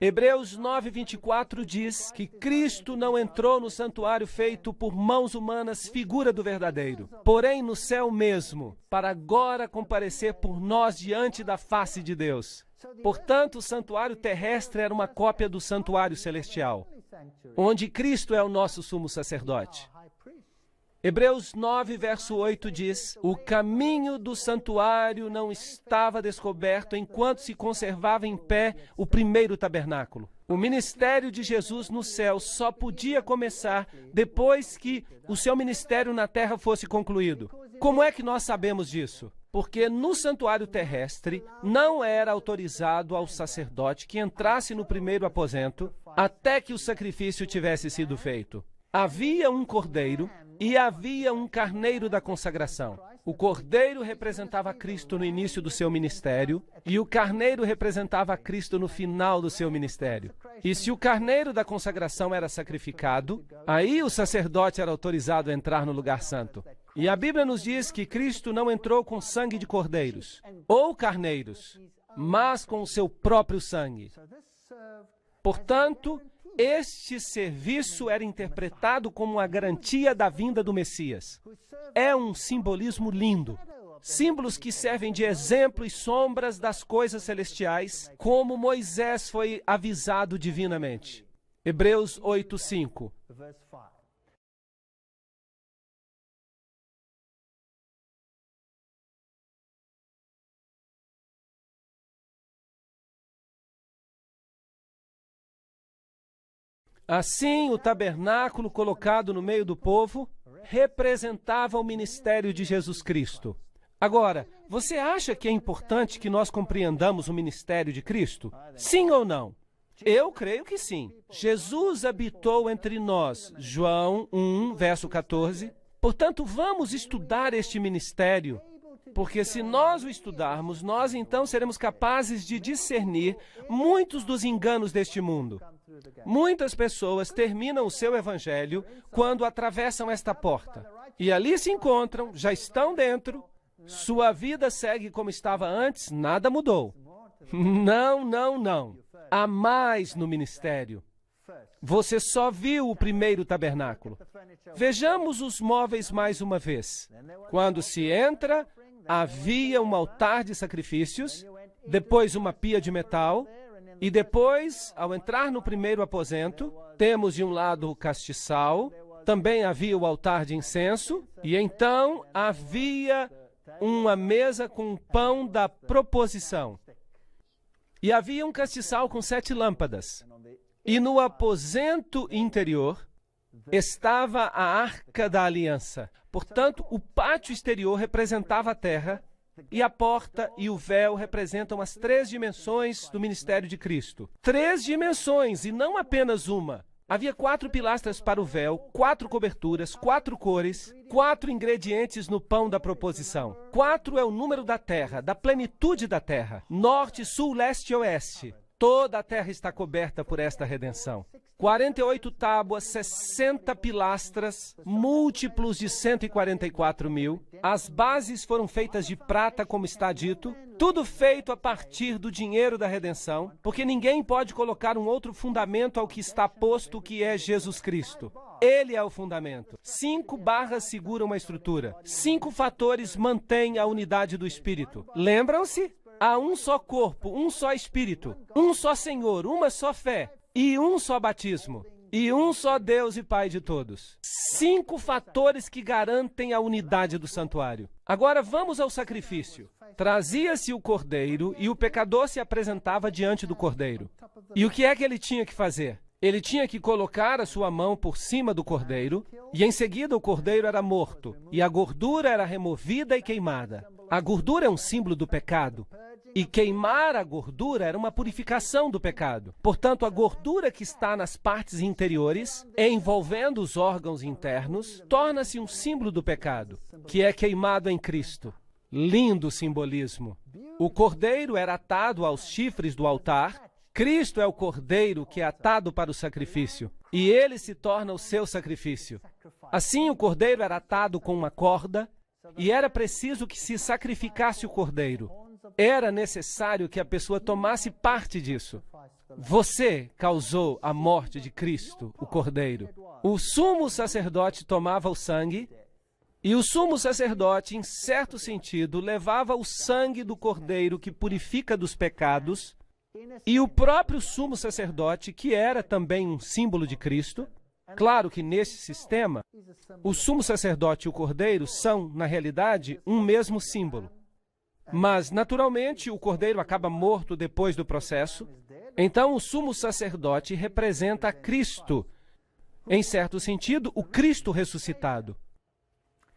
Hebreus 9:24 diz que Cristo não entrou no santuário feito por mãos humanas, figura do verdadeiro, porém no céu mesmo, para agora comparecer por nós diante da face de Deus. Portanto, o santuário terrestre era uma cópia do santuário celestial, onde Cristo é o nosso sumo sacerdote. Hebreus 9, verso 8 diz: o caminho do santuário não estava descoberto enquanto se conservava em pé o primeiro tabernáculo. O ministério de Jesus no céu só podia começar depois que o seu ministério na terra fosse concluído. Como é que nós sabemos disso? Porque no santuário terrestre não era autorizado ao sacerdote que entrasse no primeiro aposento até que o sacrifício tivesse sido feito. Havia um cordeiro e havia um carneiro da consagração. O cordeiro representava Cristo no início do seu ministério e o carneiro representava Cristo no final do seu ministério. E se o carneiro da consagração era sacrificado, aí o sacerdote era autorizado a entrar no lugar santo. E a Bíblia nos diz que Cristo não entrou com sangue de cordeiros ou carneiros, mas com o seu próprio sangue. Portanto, este serviço era interpretado como uma garantia da vinda do Messias. É um simbolismo lindo. Símbolos que servem de exemplo e sombras das coisas celestiais, como Moisés foi avisado divinamente. Hebreus 8:5. Assim, o tabernáculo colocado no meio do povo representava o ministério de Jesus Cristo. Agora, você acha que é importante que nós compreendamos o ministério de Cristo? Sim ou não? Eu creio que sim. Jesus habitou entre nós. João 1, verso 14. Portanto, vamos estudar este ministério, porque se nós o estudarmos, nós então seremos capazes de discernir muitos dos enganos deste mundo. Muitas pessoas terminam o seu evangelho quando atravessam esta porta. E ali se encontram, já estão dentro, sua vida segue como estava antes, nada mudou. Não, não, não. Há mais no ministério. Você só viu o primeiro tabernáculo. Vejamos os móveis mais uma vez. Quando se entra, havia um altar de sacrifícios, depois uma pia de metal, e depois, ao entrar no primeiro aposento, temos de um lado o castiçal, também havia o altar de incenso, e então havia uma mesa com pão da proposição. E havia um castiçal com 7 lâmpadas. E no aposento interior estava a Arca da Aliança. Portanto, o pátio exterior representava a terra, e a porta e o véu representam as 3 dimensões do ministério de Cristo. 3 dimensões, e não apenas uma. Havia 4 pilastras para o véu, 4 coberturas, 4 cores, 4 ingredientes no pão da proposição. 4 é o número da terra, da plenitude da terra. Norte, sul, leste e oeste. Toda a terra está coberta por esta redenção. 48 tábuas, 60 pilastras, múltiplos de 144.000. As bases foram feitas de prata, como está dito. Tudo feito a partir do dinheiro da redenção, porque ninguém pode colocar um outro fundamento ao que está posto, que é Jesus Cristo. Ele é o fundamento. 5 barras seguram a estrutura. 5 fatores mantêm a unidade do Espírito. Lembram-se? Há um só corpo, um só Espírito, um só Senhor, uma só fé e um só batismo. e um só Deus e Pai de todos. 5 fatores que garantem a unidade do santuário. Agora vamos ao sacrifício. Trazia-se o cordeiro e o pecador se apresentava diante do cordeiro. E o que é que ele tinha que fazer? Ele tinha que colocar a sua mão por cima do cordeiro, e em seguida o cordeiro era morto, e a gordura era removida e queimada. A gordura é um símbolo do pecado, e queimar a gordura era uma purificação do pecado. Portanto, a gordura que está nas partes interiores, envolvendo os órgãos internos, torna-se um símbolo do pecado, que é queimado em Cristo. Lindo simbolismo. O cordeiro era atado aos chifres do altar. Cristo é o cordeiro que é atado para o sacrifício, e ele se torna o seu sacrifício. Assim, o cordeiro era atado com uma corda, e era preciso que se sacrificasse o cordeiro. Era necessário que a pessoa tomasse parte disso. Você causou a morte de Cristo, o cordeiro. O sumo sacerdote tomava o sangue, e o sumo sacerdote, em certo sentido, levava o sangue do cordeiro que purifica dos pecados. E o próprio sumo sacerdote, que era também um símbolo de Cristo, claro que nesse sistema, o sumo sacerdote e o cordeiro são, na realidade, um mesmo símbolo. Mas, naturalmente, o cordeiro acaba morto depois do processo, então o sumo sacerdote representa a Cristo, em certo sentido, o Cristo ressuscitado.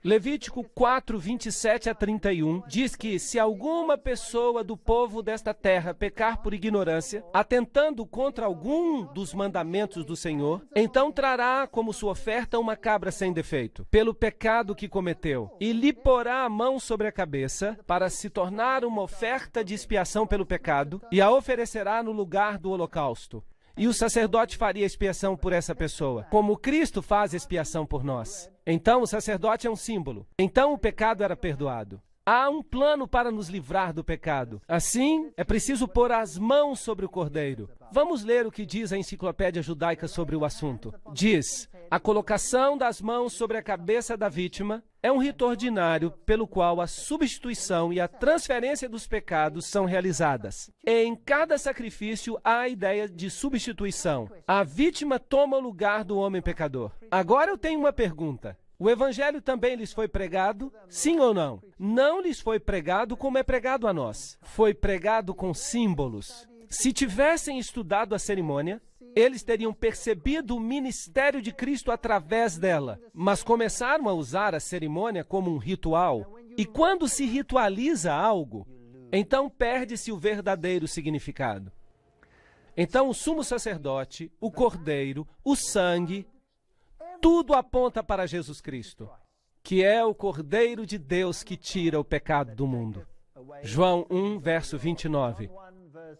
Levítico 4, 27 a 31 diz que se alguma pessoa do povo desta terra pecar por ignorância, atentando contra algum dos mandamentos do Senhor, então trará como sua oferta uma cabra sem defeito, pelo pecado que cometeu, e lhe porá a mão sobre a cabeça, para se tornar uma oferta de expiação pelo pecado, e a oferecerá no lugar do holocausto. E o sacerdote faria expiação por essa pessoa, como Cristo faz expiação por nós. Então o sacerdote é um símbolo. Então o pecado era perdoado. Há um plano para nos livrar do pecado. Assim, é preciso pôr as mãos sobre o cordeiro. Vamos ler o que diz a enciclopédia judaica sobre o assunto. Diz: a colocação das mãos sobre a cabeça da vítima é um rito ordinário pelo qual a substituição e a transferência dos pecados são realizadas. Em cada sacrifício há a ideia de substituição. A vítima toma o lugar do homem pecador. Agora eu tenho uma pergunta. O evangelho também lhes foi pregado? Sim ou não? Não lhes foi pregado como é pregado a nós. Foi pregado com símbolos. Se tivessem estudado a cerimônia, eles teriam percebido o ministério de Cristo através dela, mas começaram a usar a cerimônia como um ritual. E quando se ritualiza algo, então perde-se o verdadeiro significado. Então o sumo sacerdote, o cordeiro, o sangue, tudo aponta para Jesus Cristo, que é o Cordeiro de Deus que tira o pecado do mundo. João 1, verso 29.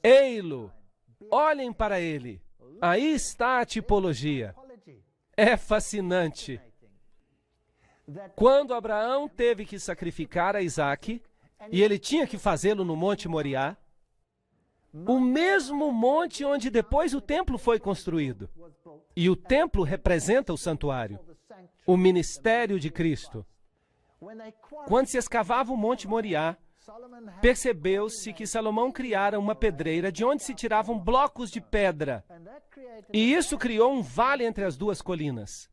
Ei-lo, olhem para ele. Aí está a tipologia. É fascinante. Quando Abraão teve que sacrificar a Isaque, e ele tinha que fazê-lo no Monte Moriá, o mesmo monte onde depois o templo foi construído. E o templo representa o santuário, o ministério de Cristo. Quando se escavava o Monte Moriá, percebeu-se que Salomão criara uma pedreira de onde se tiravam blocos de pedra. E isso criou um vale entre as duas colinas.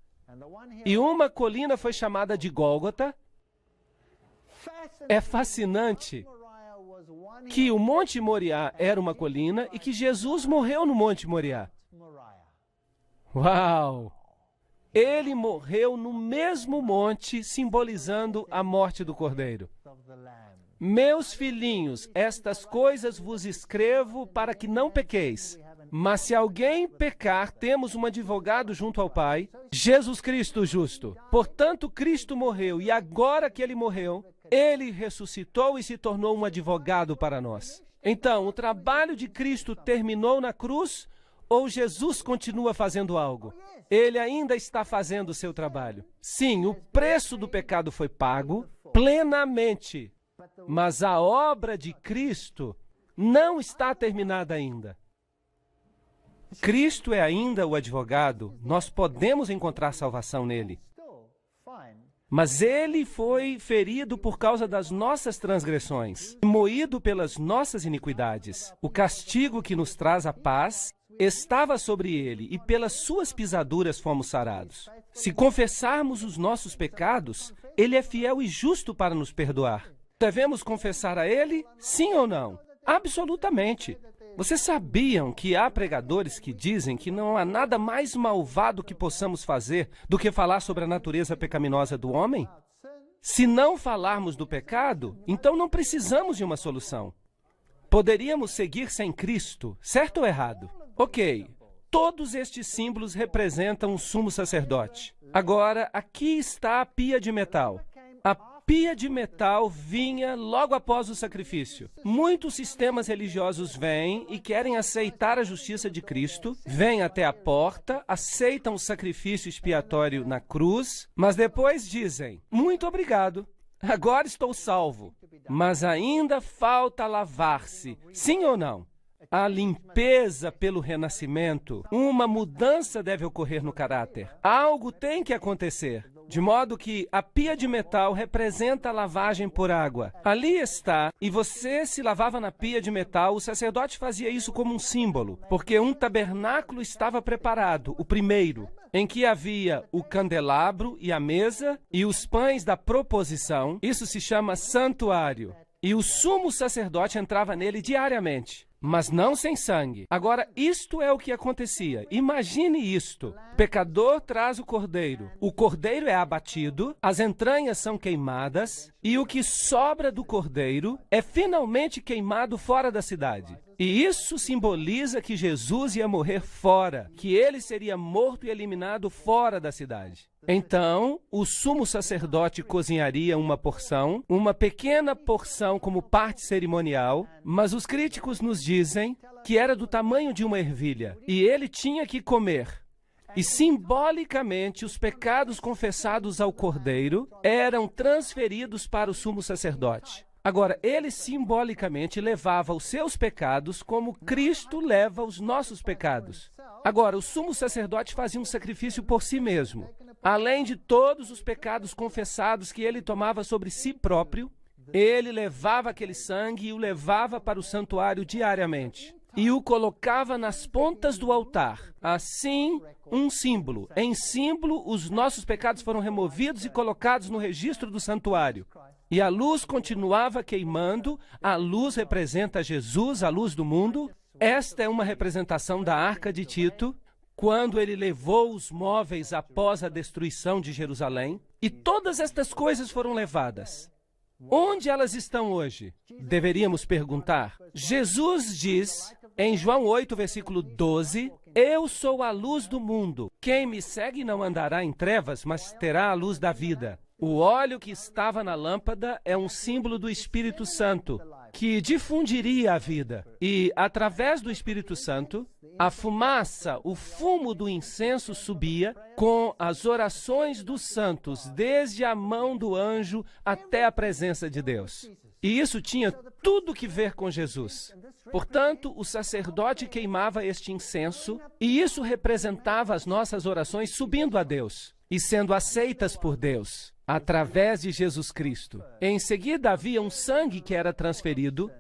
E uma colina foi chamada de Gólgota. É fascinante que o Monte Moriá era uma colina e que Jesus morreu no Monte Moriá. Uau! Ele morreu no mesmo monte, simbolizando a morte do Cordeiro. Meus filhinhos, estas coisas vos escrevo para que não pequeis. Mas se alguém pecar, temos um advogado junto ao Pai, Jesus Cristo justo. Portanto, Cristo morreu, e agora que ele morreu, ele ressuscitou e se tornou um advogado para nós. Então, o trabalho de Cristo terminou na cruz, ou Jesus continua fazendo algo? Ele ainda está fazendo o seu trabalho. Sim, o preço do pecado foi pago plenamente, mas a obra de Cristo não está terminada ainda. Cristo é ainda o advogado, nós podemos encontrar salvação nele. Mas ele foi ferido por causa das nossas transgressões, moído pelas nossas iniquidades. O castigo que nos traz a paz estava sobre ele, e pelas suas pisaduras fomos sarados. Se confessarmos os nossos pecados, ele é fiel e justo para nos perdoar. Devemos confessar a ele, sim ou não? Absolutamente. Vocês sabiam que há pregadores que dizem que não há nada mais malvado que possamos fazer do que falar sobre a natureza pecaminosa do homem? Se não falarmos do pecado, então não precisamos de uma solução. Poderíamos seguir sem Cristo, certo ou errado? Ok, todos estes símbolos representam o sumo sacerdote. Agora, aqui está a pia de metal. A pia de metal vinha logo após o sacrifício. Muitos sistemas religiosos vêm e querem aceitar a justiça de Cristo, vêm até a porta, aceitam o sacrifício expiatório na cruz, mas depois dizem, muito obrigado, agora estou salvo. Mas ainda falta lavar-se, sim ou não? A limpeza pelo renascimento, uma mudança deve ocorrer no caráter. Algo tem que acontecer, de modo que a pia de metal representa a lavagem por água. Ali está, e você se lavava na pia de metal, o sacerdote fazia isso como um símbolo, porque um tabernáculo estava preparado, o primeiro, em que havia o candelabro e a mesa e os pães da proposição. Isso se chama santuário. E o sumo sacerdote entrava nele diariamente, mas não sem sangue. Agora, isto é o que acontecia. Imagine isto. O pecador traz o cordeiro é abatido, as entranhas são queimadas, e o que sobra do cordeiro é finalmente queimado fora da cidade. E isso simboliza que Jesus ia morrer fora, que ele seria morto e eliminado fora da cidade. Então, o sumo sacerdote cozinharia uma porção, uma pequena porção como parte cerimonial, mas os críticos nos dizem que era do tamanho de uma ervilha, e ele tinha que comer. E simbolicamente, os pecados confessados ao cordeiro eram transferidos para o sumo sacerdote. Agora, ele simbolicamente levava os seus pecados como Cristo leva os nossos pecados. Agora, o sumo sacerdote fazia um sacrifício por si mesmo. Além de todos os pecados confessados que ele tomava sobre si próprio, ele levava aquele sangue e o levava para o santuário diariamente. E o colocava nas pontas do altar. Assim, um símbolo. Em símbolo, os nossos pecados foram removidos e colocados no registro do santuário. E a luz continuava queimando. A luz representa Jesus, a luz do mundo. Esta é uma representação da Arca de Tito, quando ele levou os móveis após a destruição de Jerusalém. E todas estas coisas foram levadas. Onde elas estão hoje? Deveríamos perguntar. Jesus diz, em João 8, versículo 12, eu sou a luz do mundo. Quem me segue não andará em trevas, mas terá a luz da vida. O óleo que estava na lâmpada é um símbolo do Espírito Santo, que difundiria a vida. E, através do Espírito Santo, a fumaça, o fumo do incenso subia com as orações dos santos, desde a mão do anjo até a presença de Deus. E isso tinha tudo que ver com Jesus. Portanto, o sacerdote queimava este incenso, e isso representava as nossas orações subindo a Deus e sendo aceitas por Deus, através de Jesus Cristo. Em seguida, havia um sangue que era transferido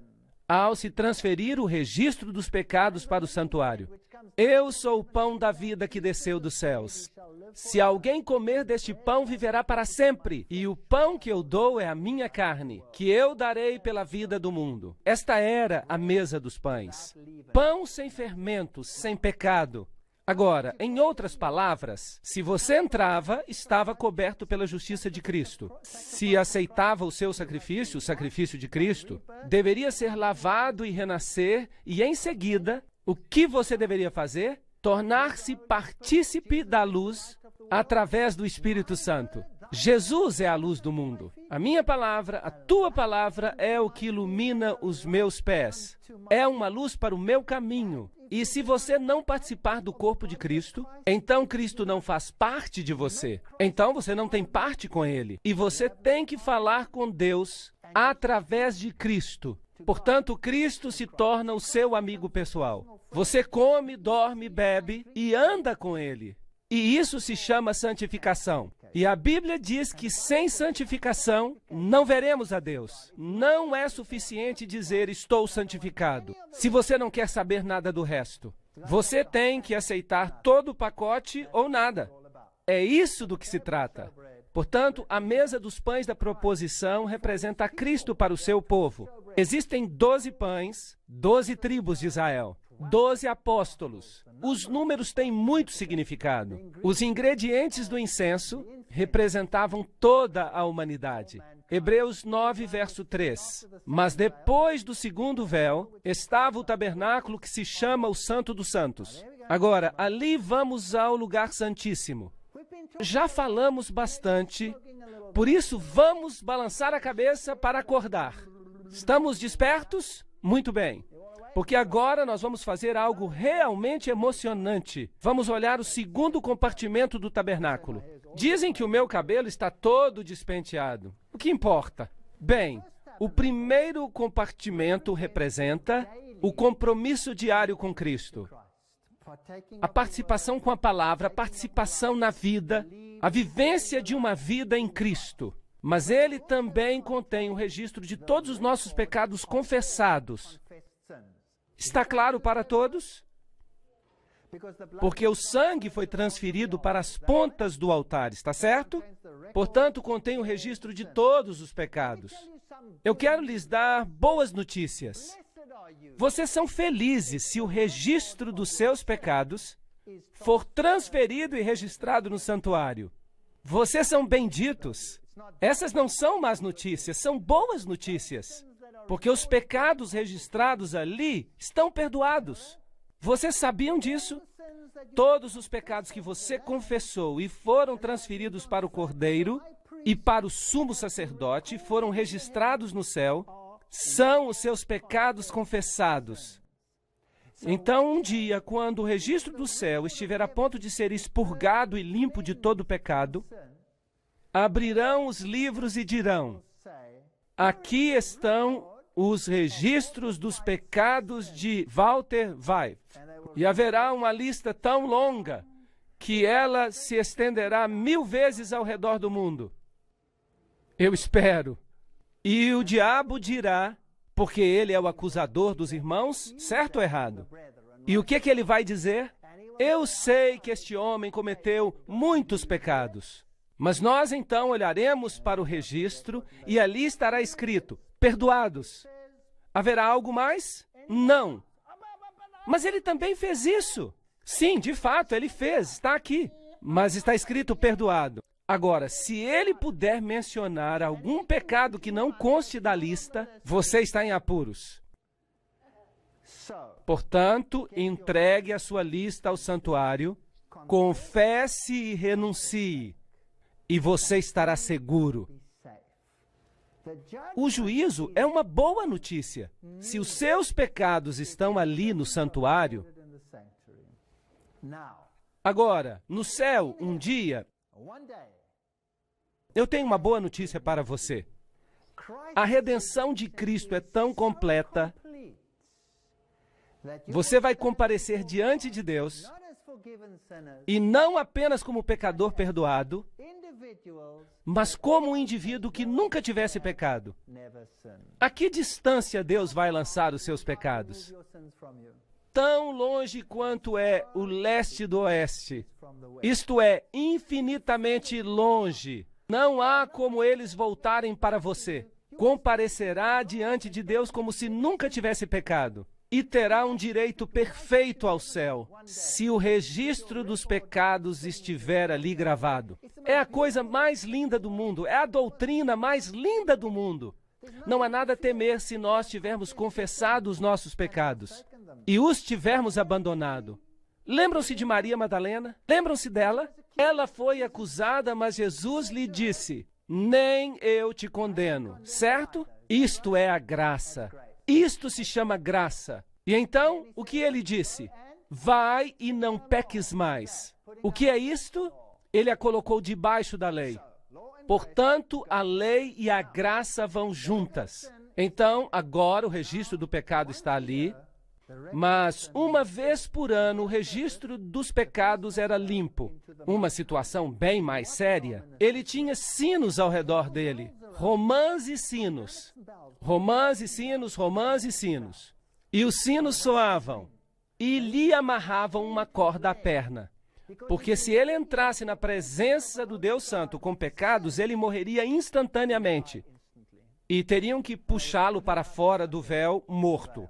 ao se transferir o registro dos pecados para o santuário. Eu sou o pão da vida que desceu dos céus. Se alguém comer deste pão, viverá para sempre. E o pão que eu dou é a minha carne, que eu darei pela vida do mundo. Esta era a mesa dos pães. Pão sem fermentos, sem pecado. Agora, em outras palavras, se você entrava, estava coberto pela justiça de Cristo. Se aceitava o seu sacrifício, o sacrifício de Cristo, deveria ser lavado e renascer, e em seguida, o que você deveria fazer? Tornar-se partícipe da luz através do Espírito Santo. Jesus é a luz do mundo. A minha palavra, a tua palavra é o que ilumina os meus pés. É uma luz para o meu caminho. E se você não participar do corpo de Cristo, então Cristo não faz parte de você. Então você não tem parte com Ele. E você tem que falar com Deus através de Cristo. Portanto, Cristo se torna o seu amigo pessoal. Você come, dorme, bebe e anda com Ele. E isso se chama santificação. E a Bíblia diz que sem santificação não veremos a Deus. Não é suficiente dizer estou santificado, se você não quer saber nada do resto. Você tem que aceitar todo o pacote ou nada. É isso do que se trata. Portanto, a mesa dos pães da proposição representa a Cristo para o seu povo. Existem 12 pães, 12 tribos de Israel, 12 apóstolos. Os números têm muito significado. Os ingredientes do incenso representavam toda a humanidade. Hebreus 9, verso 3. Mas depois do segundo véu, estava o tabernáculo que se chama o Santo dos Santos. Agora, ali vamos ao lugar santíssimo. Já falamos bastante, por isso vamos balançar a cabeça para acordar. Estamos despertos? Muito bem. Porque agora nós vamos fazer algo realmente emocionante. Vamos olhar o segundo compartimento do tabernáculo. Dizem que o meu cabelo está todo despenteado. O que importa? Bem, o primeiro compartimento representa o compromisso diário com Cristo. A participação com a palavra, a participação na vida, a vivência de uma vida em Cristo. Mas ele também contém o registro de todos os nossos pecados confessados. Está claro para todos? Porque o sangue foi transferido para as pontas do altar, está certo? Portanto, contém o registro de todos os pecados. Eu quero lhes dar boas notícias. Vocês são felizes se o registro dos seus pecados for transferido e registrado no santuário. Vocês são benditos. Essas não são más notícias, são boas notícias. Porque os pecados registrados ali estão perdoados. Vocês sabiam disso? Todos os pecados que você confessou e foram transferidos para o Cordeiro e para o sumo sacerdote foram registrados no céu, são os seus pecados confessados. Então, um dia, quando o registro do céu estiver a ponto de ser expurgado e limpo de todo pecado, abrirão os livros e dirão: aqui estão os registros dos pecados de Walter Weiff. E haverá uma lista tão longa que ela se estenderá 1000 vezes ao redor do mundo. Eu espero. E o diabo dirá, porque ele é o acusador dos irmãos, certo ou errado? E o que ele vai dizer? Eu sei que este homem cometeu muitos pecados. Mas nós então olharemos para o registro e ali estará escrito: perdoados. Haverá algo mais? Não. Mas ele também fez isso. Sim, de fato, ele fez, está aqui. Mas está escrito perdoado. Agora, se ele puder mencionar algum pecado que não conste da lista, você está em apuros. Portanto, entregue a sua lista ao santuário, confesse e renuncie, e você estará seguro. O juízo é uma boa notícia. Se os seus pecados estão ali no santuário. Agora, no céu, um dia, eu tenho uma boa notícia para você. A redenção de Cristo é tão completa. Você vai comparecer diante de Deus, e não apenas como pecador perdoado, mas como um indivíduo que nunca tivesse pecado. A que distância Deus vai lançar os seus pecados? Tão longe quanto é o leste do oeste. Isto é, infinitamente longe. Não há como eles voltarem para você. Comparecerá diante de Deus como se nunca tivesse pecado. E terá um direito perfeito ao céu, se o registro dos pecados estiver ali gravado. É a coisa mais linda do mundo, é a doutrina mais linda do mundo. Não há nada a temer se nós tivermos confessado os nossos pecados e os tivermos abandonado. Lembram-se de Maria Madalena? Lembram-se dela? Ela foi acusada, mas Jesus lhe disse: nem eu te condeno, certo? Isto é a graça. Isto se chama graça. E então, o que ele disse? Vai e não peques mais. O que é isto? Ele a colocou debaixo da lei. Portanto, a lei e a graça vão juntas. Então, agora o registro do pecado está ali. Mas uma vez por ano o registro dos pecados era limpo. Uma situação bem mais séria. Ele tinha sinos ao redor dele. Romãs e sinos. Romãs e sinos, romãs e sinos. E os sinos soavam e lhe amarravam uma corda à perna. Porque se ele entrasse na presença do Deus Santo com pecados, ele morreria instantaneamente. E teriam que puxá-lo para fora do véu morto.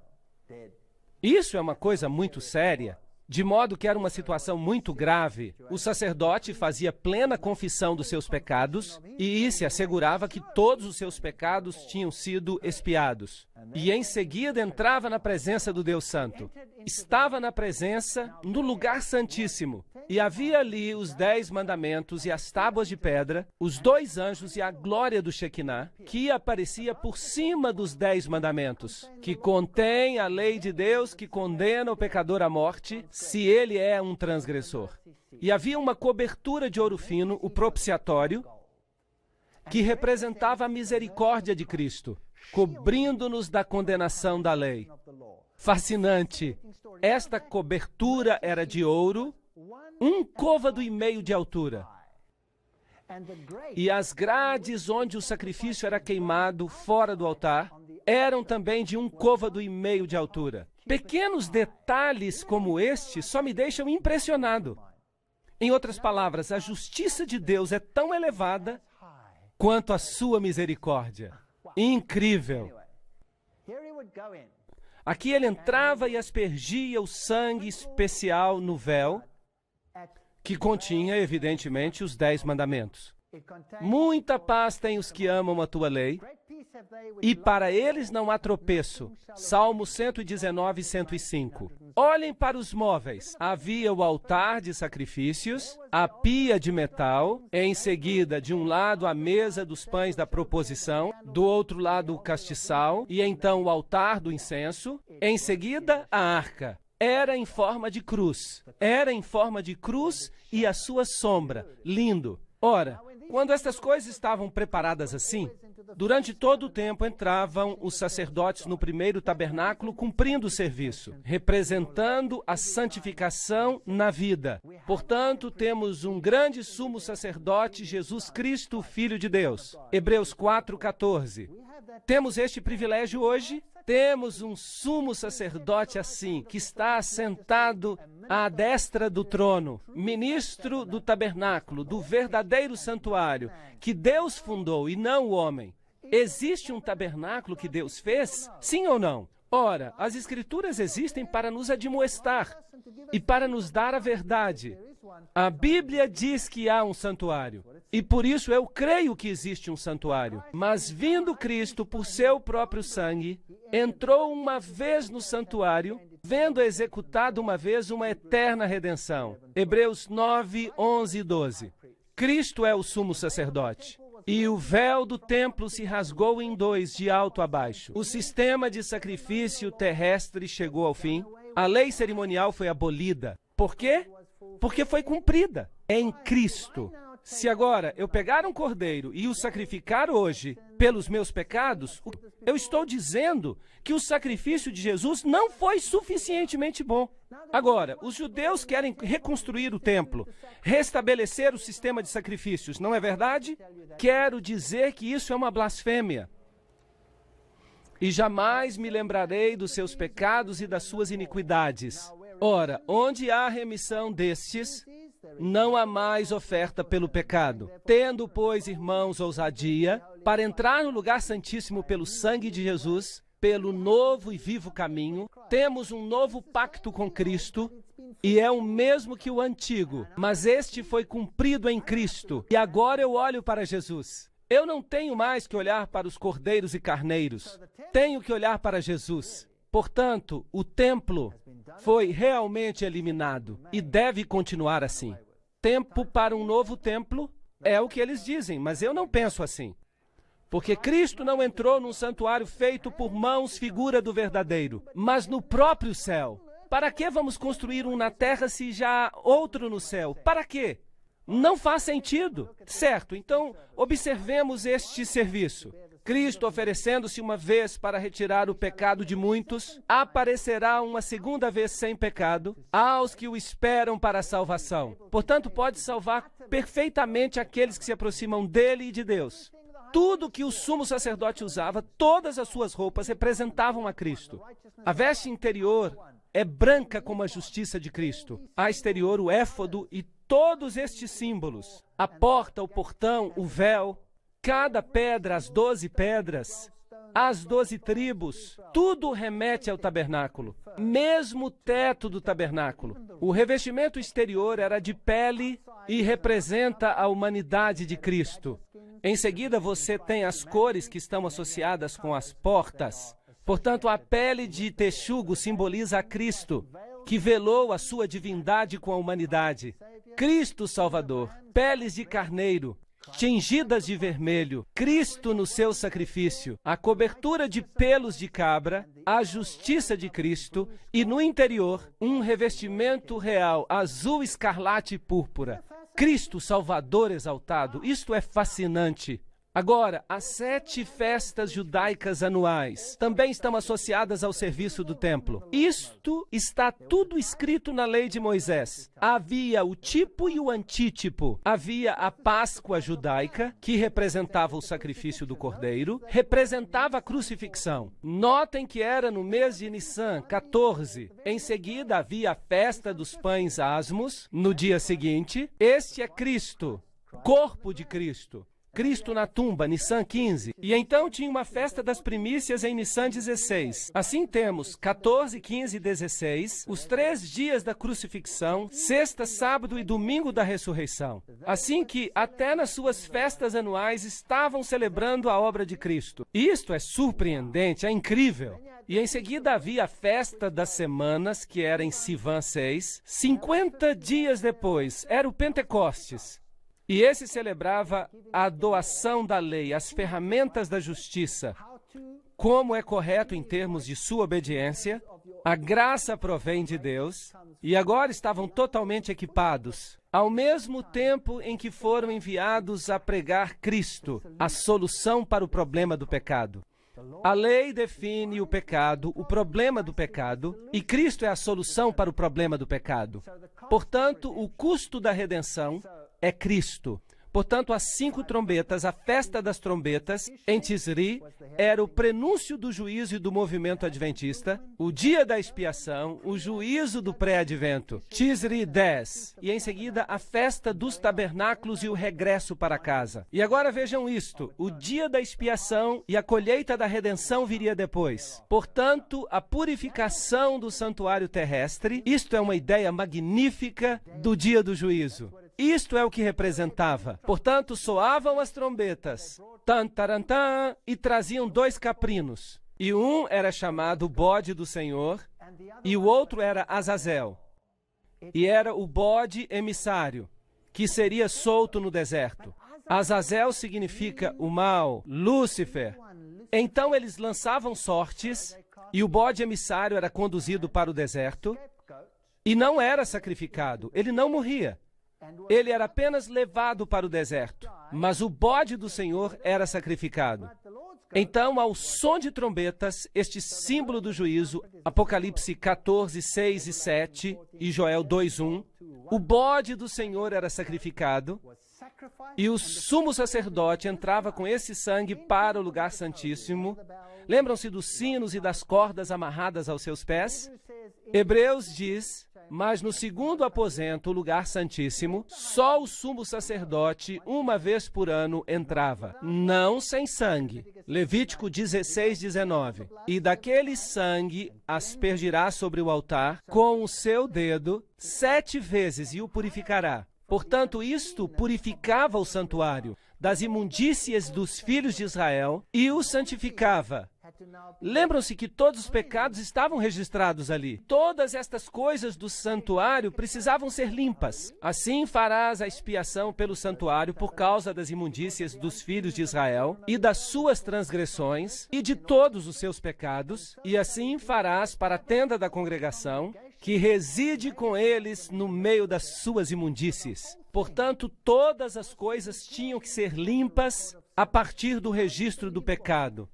Isso é uma coisa muito séria, de modo que era uma situação muito grave. O sacerdote fazia plena confissão dos seus pecados e se assegurava que todos os seus pecados tinham sido expiados. E em seguida entrava na presença do Deus Santo. Estava na presença, no lugar santíssimo. E havia ali os 10 mandamentos e as tábuas de pedra, os 2 anjos e a glória do Shekinah, que aparecia por cima dos 10 mandamentos, que contém a lei de Deus que condena o pecador à morte, se ele é um transgressor. E havia uma cobertura de ouro fino, o propiciatório, que representava a misericórdia de Cristo, cobrindo-nos da condenação da lei. Fascinante! Esta cobertura era de ouro, 1,5 côvado de altura. E as grades onde o sacrifício era queimado fora do altar eram também de 1,5 côvado de altura. Pequenos detalhes como este só me deixam impressionado. Em outras palavras, a justiça de Deus é tão elevada quanto a sua misericórdia. Incrível! Aqui ele entrava e aspergia o sangue especial no véu, que continha, evidentemente, os 10 mandamentos. Muita paz têm os que amam a tua lei, e para eles não há tropeço. Salmo 119, 105. Olhem para os móveis. Havia o altar de sacrifícios, a pia de metal, em seguida, de um lado, a mesa dos pães da proposição, do outro lado, o castiçal, e então o altar do incenso, em seguida, a arca. Era em forma de cruz. Era em forma de cruz e a sua sombra. Lindo. Ora, quando estas coisas estavam preparadas assim, durante todo o tempo entravam os sacerdotes no primeiro tabernáculo cumprindo o serviço, representando a santificação na vida. Portanto, temos um grande sumo sacerdote, Jesus Cristo, Filho de Deus. Hebreus 4:14. Temos este privilégio hoje? Temos um sumo sacerdote assim, que está assentado à destra do trono, ministro do tabernáculo, do verdadeiro santuário, que Deus fundou e não o homem. Existe um tabernáculo que Deus fez? Sim ou não? Ora, as Escrituras existem para nos admoestar e para nos dar a verdade. A Bíblia diz que há um santuário, e por isso eu creio que existe um santuário. Mas vindo Cristo por seu próprio sangue, entrou uma vez no santuário, vendo executado uma vez uma eterna redenção. Hebreus 9, 11 e 12. Cristo é o sumo sacerdote. E o véu do templo se rasgou em 2, de alto a baixo. O sistema de sacrifício terrestre chegou ao fim. A lei cerimonial foi abolida. Por quê? Porque foi cumprida em Cristo. Se agora eu pegar um cordeiro e o sacrificar hoje pelos meus pecados, eu estou dizendo que o sacrifício de Jesus não foi suficientemente bom. Agora, os judeus querem reconstruir o templo, restabelecer o sistema de sacrifícios, não é verdade? Quero dizer que isso é uma blasfêmia. E jamais me lembrarei dos seus pecados e das suas iniquidades. Ora, onde há remissão destes, não há mais oferta pelo pecado. Tendo, pois, irmãos, ousadia, para entrar no lugar santíssimo pelo sangue de Jesus, pelo novo e vivo caminho, temos um novo pacto com Cristo, e é o mesmo que o antigo, mas este foi cumprido em Cristo. E agora eu olho para Jesus. Eu não tenho mais que olhar para os cordeiros e carneiros. Tenho que olhar para Jesus. Portanto, o templo foi realmente eliminado e deve continuar assim. Tempo para um novo templo é o que eles dizem, mas eu não penso assim. Porque Cristo não entrou num santuário feito por mãos, figura do verdadeiro, mas no próprio céu. Para que vamos construir um na terra se já há outro no céu? Para quê? Não faz sentido. Certo, então observemos este serviço. Cristo oferecendo-se uma vez para retirar o pecado de muitos, aparecerá uma segunda vez sem pecado aos que o esperam para a salvação. Portanto, pode salvar perfeitamente aqueles que se aproximam dele e de Deus. Tudo que o sumo sacerdote usava, todas as suas roupas representavam a Cristo. A veste interior é branca como a justiça de Cristo. A exterior, o éfodo e todos estes símbolos. A porta, o portão, o véu, cada pedra, as 12 pedras, as 12 tribos, tudo remete ao tabernáculo. Mesmo o teto do tabernáculo. O revestimento exterior era de pele e representa a humanidade de Cristo. Em seguida, você tem as cores que estão associadas com as portas. Portanto, a pele de texugo simboliza a Cristo, que velou a sua divindade com a humanidade. Cristo Salvador, peles de carneiro, tingidas de vermelho, Cristo no seu sacrifício, a cobertura de pelos de cabra, a justiça de Cristo e, no interior, um revestimento real, azul, escarlate e púrpura. Cristo Salvador exaltado, isto é fascinante. Agora, as 7 festas judaicas anuais também estão associadas ao serviço do templo. Isto está tudo escrito na lei de Moisés. Havia o tipo e o antítipo. Havia a Páscoa judaica, que representava o sacrifício do cordeiro, representava a crucifixão. Notem que era no mês de Nissan, 14. Em seguida, havia a festa dos pães asmos, no dia seguinte. Este é Cristo, corpo de Cristo. Cristo na tumba, Nissan 15. E então tinha uma festa das primícias em Nissan 16. Assim temos 14, 15 e 16, os 3 dias da crucifixão, sexta, sábado e domingo da ressurreição. Assim que até nas suas festas anuais estavam celebrando a obra de Cristo. Isto é surpreendente, é incrível. E em seguida havia a festa das semanas, que era em Sivan 6. 50 dias depois, era o Pentecostes. E esse celebrava a doação da lei, as ferramentas da justiça, como é correto em termos de sua obediência. A graça provém de Deus, e agora estavam totalmente equipados, ao mesmo tempo em que foram enviados a pregar Cristo, a solução para o problema do pecado. A lei define o pecado, o problema do pecado, e Cristo é a solução para o problema do pecado. Portanto, o custo da redenção é Cristo. Portanto, as 5 trombetas, a festa das trombetas, em Tisri, era o prenúncio do juízo e do movimento adventista, o dia da expiação, o juízo do pré-advento, Tisri 10, e em seguida a festa dos tabernáculos e o regresso para casa. E agora vejam isto, o dia da expiação e a colheita da redenção viria depois. Portanto, a purificação do santuário terrestre, isto é uma ideia magnífica do dia do juízo. Isto é o que representava. Portanto, soavam as trombetas, tan, taran, tan, e traziam 2 caprinos. E um era chamado bode do Senhor, e o outro era Azazel. E era o bode emissário, que seria solto no deserto. Azazel significa o mal, Lúcifer. Então eles lançavam sortes, e o bode emissário era conduzido para o deserto, e não era sacrificado, ele não morria. Ele era apenas levado para o deserto, mas o bode do Senhor era sacrificado. Então, ao som de trombetas, este símbolo do juízo, Apocalipse 14, 6 e 7 e Joel 2, 1, o bode do Senhor era sacrificado e o sumo sacerdote entrava com esse sangue para o lugar santíssimo. Lembram-se dos sinos e das cordas amarradas aos seus pés? Hebreus diz: mas no segundo aposento, o lugar santíssimo, só o sumo sacerdote, uma vez por ano, entrava, não sem sangue. Levítico 16, 19. E daquele sangue aspergirá sobre o altar com o seu dedo 7 vezes e o purificará. Portanto, isto purificava o santuário das imundícias dos filhos de Israel e o santificava. Lembram-se que todos os pecados estavam registrados ali. Todas estas coisas do santuário precisavam ser limpas. Assim farás a expiação pelo santuário por causa das imundícias dos filhos de Israel e das suas transgressões e de todos os seus pecados. E assim farás para a tenda da congregação que reside com eles no meio das suas imundícies. Portanto, todas as coisas tinham que ser limpas a partir do registro do pecado.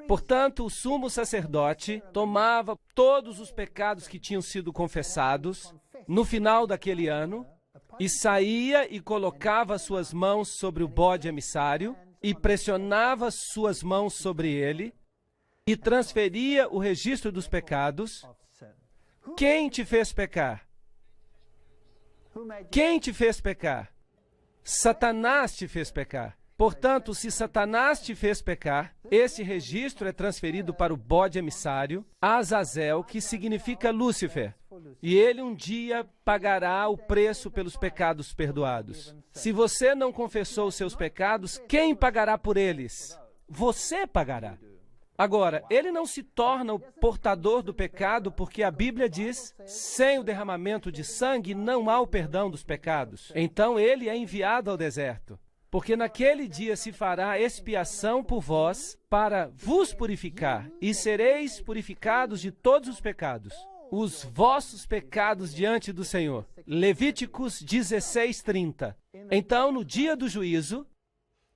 Portanto, o sumo sacerdote tomava todos os pecados que tinham sido confessados no final daquele ano e saía e colocava suas mãos sobre o bode emissário e pressionava suas mãos sobre ele e transferia o registro dos pecados. Quem te fez pecar? Quem te fez pecar? Satanás te fez pecar. Portanto, se Satanás te fez pecar, esse registro é transferido para o bode emissário, Azazel, que significa Lúcifer. E ele um dia pagará o preço pelos pecados perdoados. Se você não confessou os seus pecados, quem pagará por eles? Você pagará. Agora, ele não se torna o portador do pecado porque a Bíblia diz, sem o derramamento de sangue não há o perdão dos pecados. Então ele é enviado ao deserto. Porque naquele dia se fará expiação por vós para vos purificar, e sereis purificados de todos os pecados, os vossos pecados diante do Senhor. Levíticos 16:30. Então, no dia do juízo,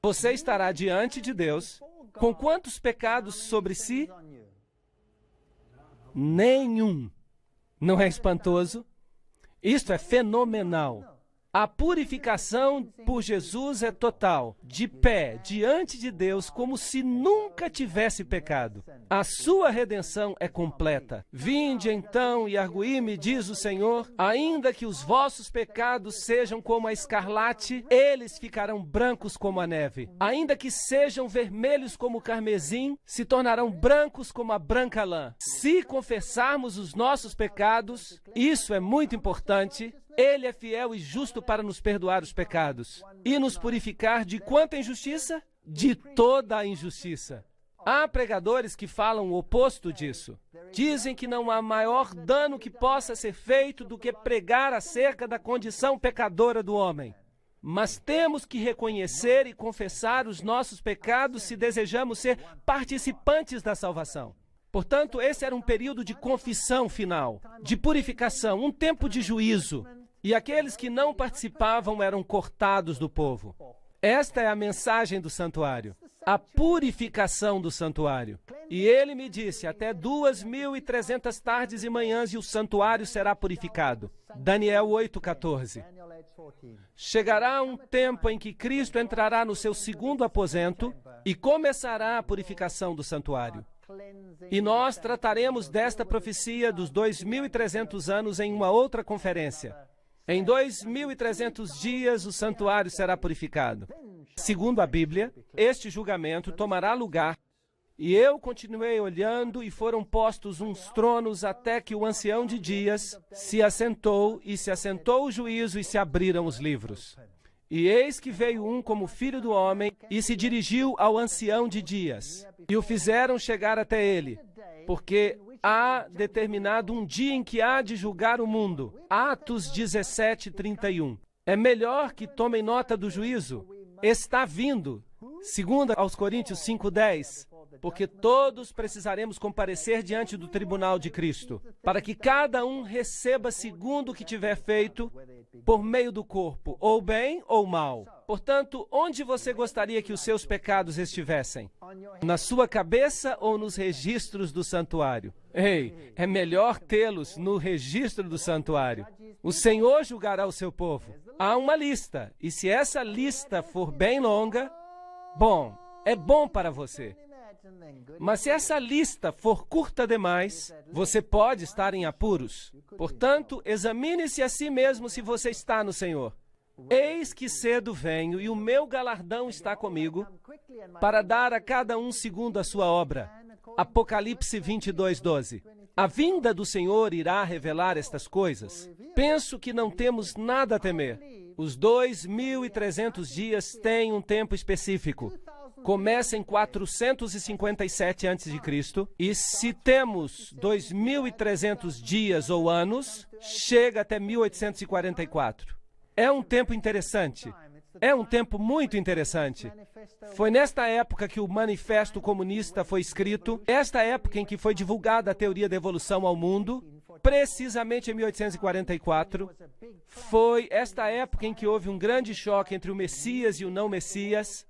você estará diante de Deus com quantos pecados sobre si? Nenhum. Não é espantoso? Isto é fenomenal. A purificação por Jesus é total, de pé, diante de Deus, como se nunca tivesse pecado. A sua redenção é completa. Vinde então e arguí-me, diz o Senhor, ainda que os vossos pecados sejam como a escarlate, eles ficarão brancos como a neve. Ainda que sejam vermelhos como o carmesim, se tornarão brancos como a branca lã. Se confessarmos os nossos pecados, isso é muito importante, Ele é fiel e justo para nos perdoar os pecados e nos purificar de quanta injustiça? De toda a injustiça. Há pregadores que falam o oposto disso. Dizem que não há maior dano que possa ser feito do que pregar acerca da condição pecadora do homem. Mas temos que reconhecer e confessar os nossos pecados se desejamos ser participantes da salvação. Portanto, esse era um período de confissão final, de purificação, um tempo de juízo. E aqueles que não participavam eram cortados do povo. Esta é a mensagem do santuário, a purificação do santuário. E ele me disse, até 2.300 tardes e manhãs e o santuário será purificado. Daniel 8:14. Chegará um tempo em que Cristo entrará no seu segundo aposento e começará a purificação do santuário. E nós trataremos desta profecia dos 2.300 anos em uma outra conferência. Em 2.300 dias o santuário será purificado. Segundo a Bíblia, este julgamento tomará lugar. E eu continuei olhando e foram postos uns tronos até que o ancião de dias se assentou e se assentou o juízo e se abriram os livros. E eis que veio um como filho do homem e se dirigiu ao ancião de dias. E o fizeram chegar até ele, porque há determinado um dia em que há de julgar o mundo. Atos 17:31. É melhor que tomem nota do juízo. Está vindo. Segundo aos Coríntios 5:10. Porque todos precisaremos comparecer diante do tribunal de Cristo, para que cada um receba segundo o que tiver feito por meio do corpo, ou bem ou mal. Portanto, onde você gostaria que os seus pecados estivessem? Na sua cabeça ou nos registros do santuário? Ei, é melhor tê-los no registro do santuário. O Senhor julgará o seu povo. Há uma lista, e se essa lista for bem longa, bom, é bom para você. Mas se essa lista for curta demais, você pode estar em apuros. Portanto, examine-se a si mesmo se você está no Senhor. Eis que cedo venho e o meu galardão está comigo para dar a cada um segundo a sua obra. Apocalipse 22:12. A vinda do Senhor irá revelar estas coisas. Penso que não temos nada a temer. Os 2.300 dias têm um tempo específico. Começa em 457 a.C. e se temos 2.300 dias ou anos, chega até 1844. É um tempo interessante. É um tempo muito interessante. Foi nesta época que o Manifesto Comunista foi escrito, esta época em que foi divulgada a teoria da evolução ao mundo, precisamente em 1844, foi esta época em que houve um grande choque entre o Messias e o não Messias.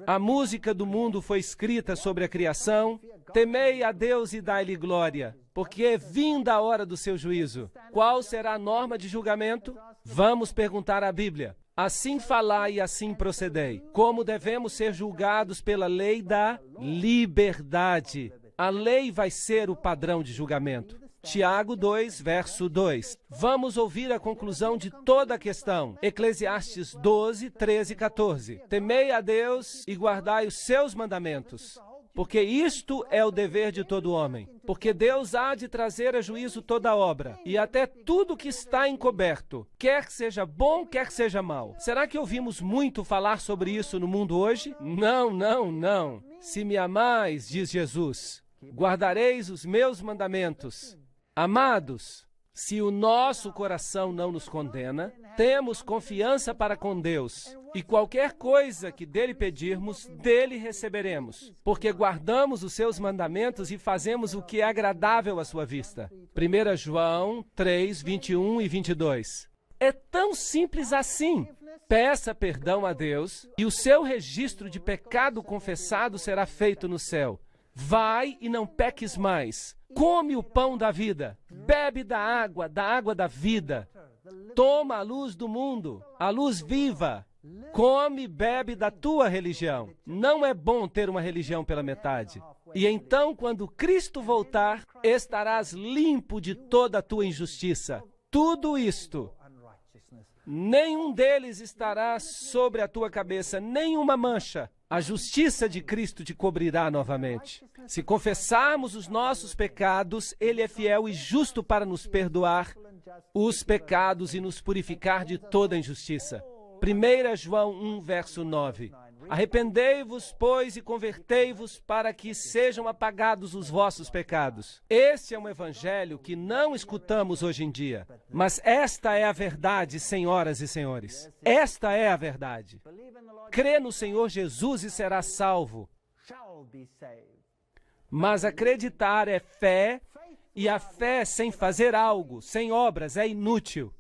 A música do mundo foi escrita sobre a criação. Temei a Deus e dai-lhe glória, porque é vinda a hora do seu juízo. Qual será a norma de julgamento? Vamos perguntar à Bíblia. Assim falai e assim procedei. Como devemos ser julgados pela lei da liberdade? A lei vai ser o padrão de julgamento. Tiago 2, verso 2. Vamos ouvir a conclusão de toda a questão. Eclesiastes 12, 13 e 14. Temei a Deus e guardai os seus mandamentos, porque isto é o dever de todo homem. Porque Deus há de trazer a juízo toda obra, e até tudo que está encoberto, quer seja bom, quer seja mal. Será que ouvimos muito falar sobre isso no mundo hoje? Não, não, não. Se me amais, diz Jesus, guardareis os meus mandamentos. Amados, se o nosso coração não nos condena, temos confiança para com Deus, e qualquer coisa que dele pedirmos, dele receberemos, porque guardamos os seus mandamentos e fazemos o que é agradável à sua vista. 1 João 3, 21 e 22. É tão simples assim. Peça perdão a Deus, e o seu registro de pecado confessado será feito no céu. Vai e não peques mais. Come o pão da vida. Bebe da água da vida. Toma a luz do mundo, a luz viva. Come e bebe da tua religião. Não é bom ter uma religião pela metade. E então, quando Cristo voltar, estarás limpo de toda a tua injustiça. Tudo isto, nenhum deles estará sobre a tua cabeça, nenhuma mancha. A justiça de Cristo te cobrirá novamente. Se confessarmos os nossos pecados, Ele é fiel e justo para nos perdoar os pecados e nos purificar de toda injustiça. 1 João 1, verso 9. Arrependei-vos, pois, e convertei-vos para que sejam apagados os vossos pecados. Este é um evangelho que não escutamos hoje em dia, mas esta é a verdade, senhoras e senhores. Esta é a verdade. Crê no Senhor Jesus e será salvo. Mas acreditar é fé, e a fé sem fazer algo, sem obras, é inútil.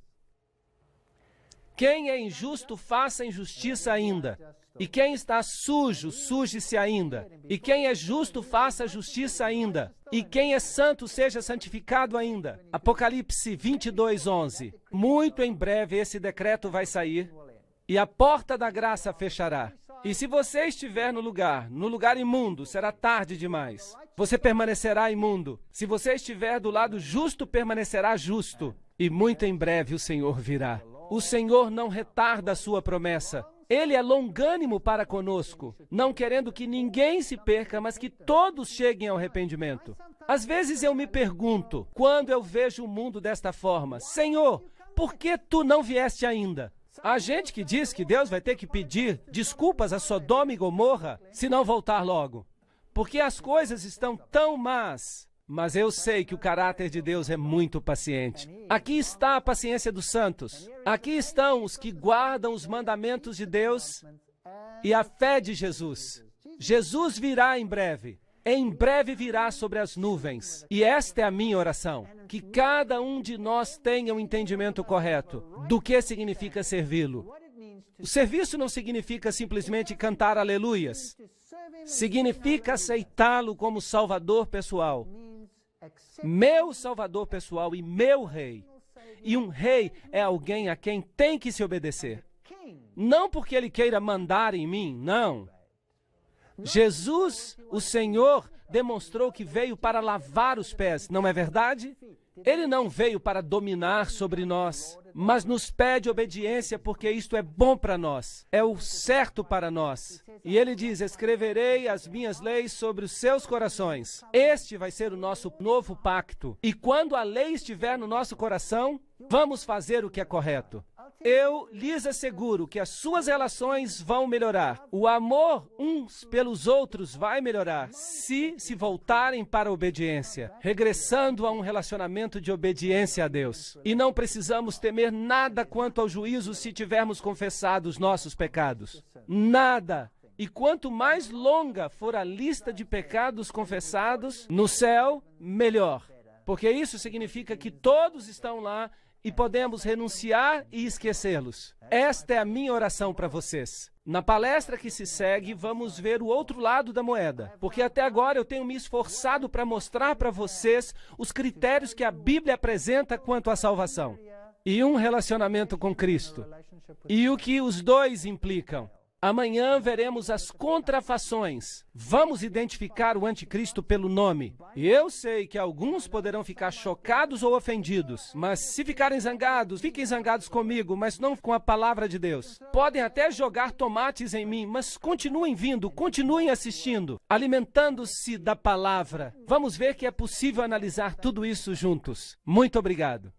Quem é injusto, faça injustiça ainda. E quem está sujo, suje-se ainda. E quem é justo, faça justiça ainda. E quem é santo, seja santificado ainda. Apocalipse 22, 11. Muito em breve esse decreto vai sair, e a porta da graça fechará. E se você estiver no lugar imundo, será tarde demais. Você permanecerá imundo. Se você estiver do lado justo, permanecerá justo. E muito em breve o Senhor virá. O Senhor não retarda a sua promessa. Ele é longânimo para conosco, não querendo que ninguém se perca, mas que todos cheguem ao arrependimento. Às vezes eu me pergunto, quando eu vejo o mundo desta forma, Senhor, por que tu não vieste ainda? Há gente que diz que Deus vai ter que pedir desculpas a Sodoma e Gomorra se não voltar logo, porque as coisas estão tão más. Mas eu sei que o caráter de Deus é muito paciente. Aqui está a paciência dos santos. Aqui estão os que guardam os mandamentos de Deus e a fé de Jesus. Jesus virá em breve. Em breve virá sobre as nuvens. E esta é a minha oração. Que cada um de nós tenha um entendimento correto do que significa servi-lo. O serviço não significa simplesmente cantar aleluias. Significa aceitá-lo como Salvador pessoal. Meu Salvador pessoal e meu Rei. E um rei é alguém a quem tem que se obedecer. Não porque ele queira mandar em mim, não. Jesus, o Senhor, demonstrou que veio para lavar os pés, não é verdade? Ele não veio para dominar sobre nós, mas nos pede obediência porque isto é bom para nós, é o certo para nós. E ele diz, escreverei as minhas leis sobre os seus corações. Este vai ser o nosso novo pacto. E quando a lei estiver no nosso coração, vamos fazer o que é correto. Eu lhes asseguro que as suas relações vão melhorar. O amor uns pelos outros vai melhorar se voltarem para a obediência, regressando a um relacionamento de obediência a Deus. E não precisamos temer nada quanto ao juízo se tivermos confessado os nossos pecados. Nada. E quanto mais longa for a lista de pecados confessados no céu, melhor. porque isso significa que todos estão lá e podemos renunciar e esquecê-los. Esta é a minha oração para vocês. Na palestra que se segue, vamos ver o outro lado da moeda, porque até agora eu tenho me esforçado para mostrar para vocês os critérios que a Bíblia apresenta quanto à salvação e um relacionamento com Cristo, e o que os dois implicam. Amanhã veremos as contrafações. Vamos identificar o anticristo pelo nome. E eu sei que alguns poderão ficar chocados ou ofendidos, mas se ficarem zangados, fiquem zangados comigo, mas não com a palavra de Deus. Podem até jogar tomates em mim, mas continuem vindo, continuem assistindo, alimentando-se da palavra. Vamos ver que é possível analisar tudo isso juntos. Muito obrigado.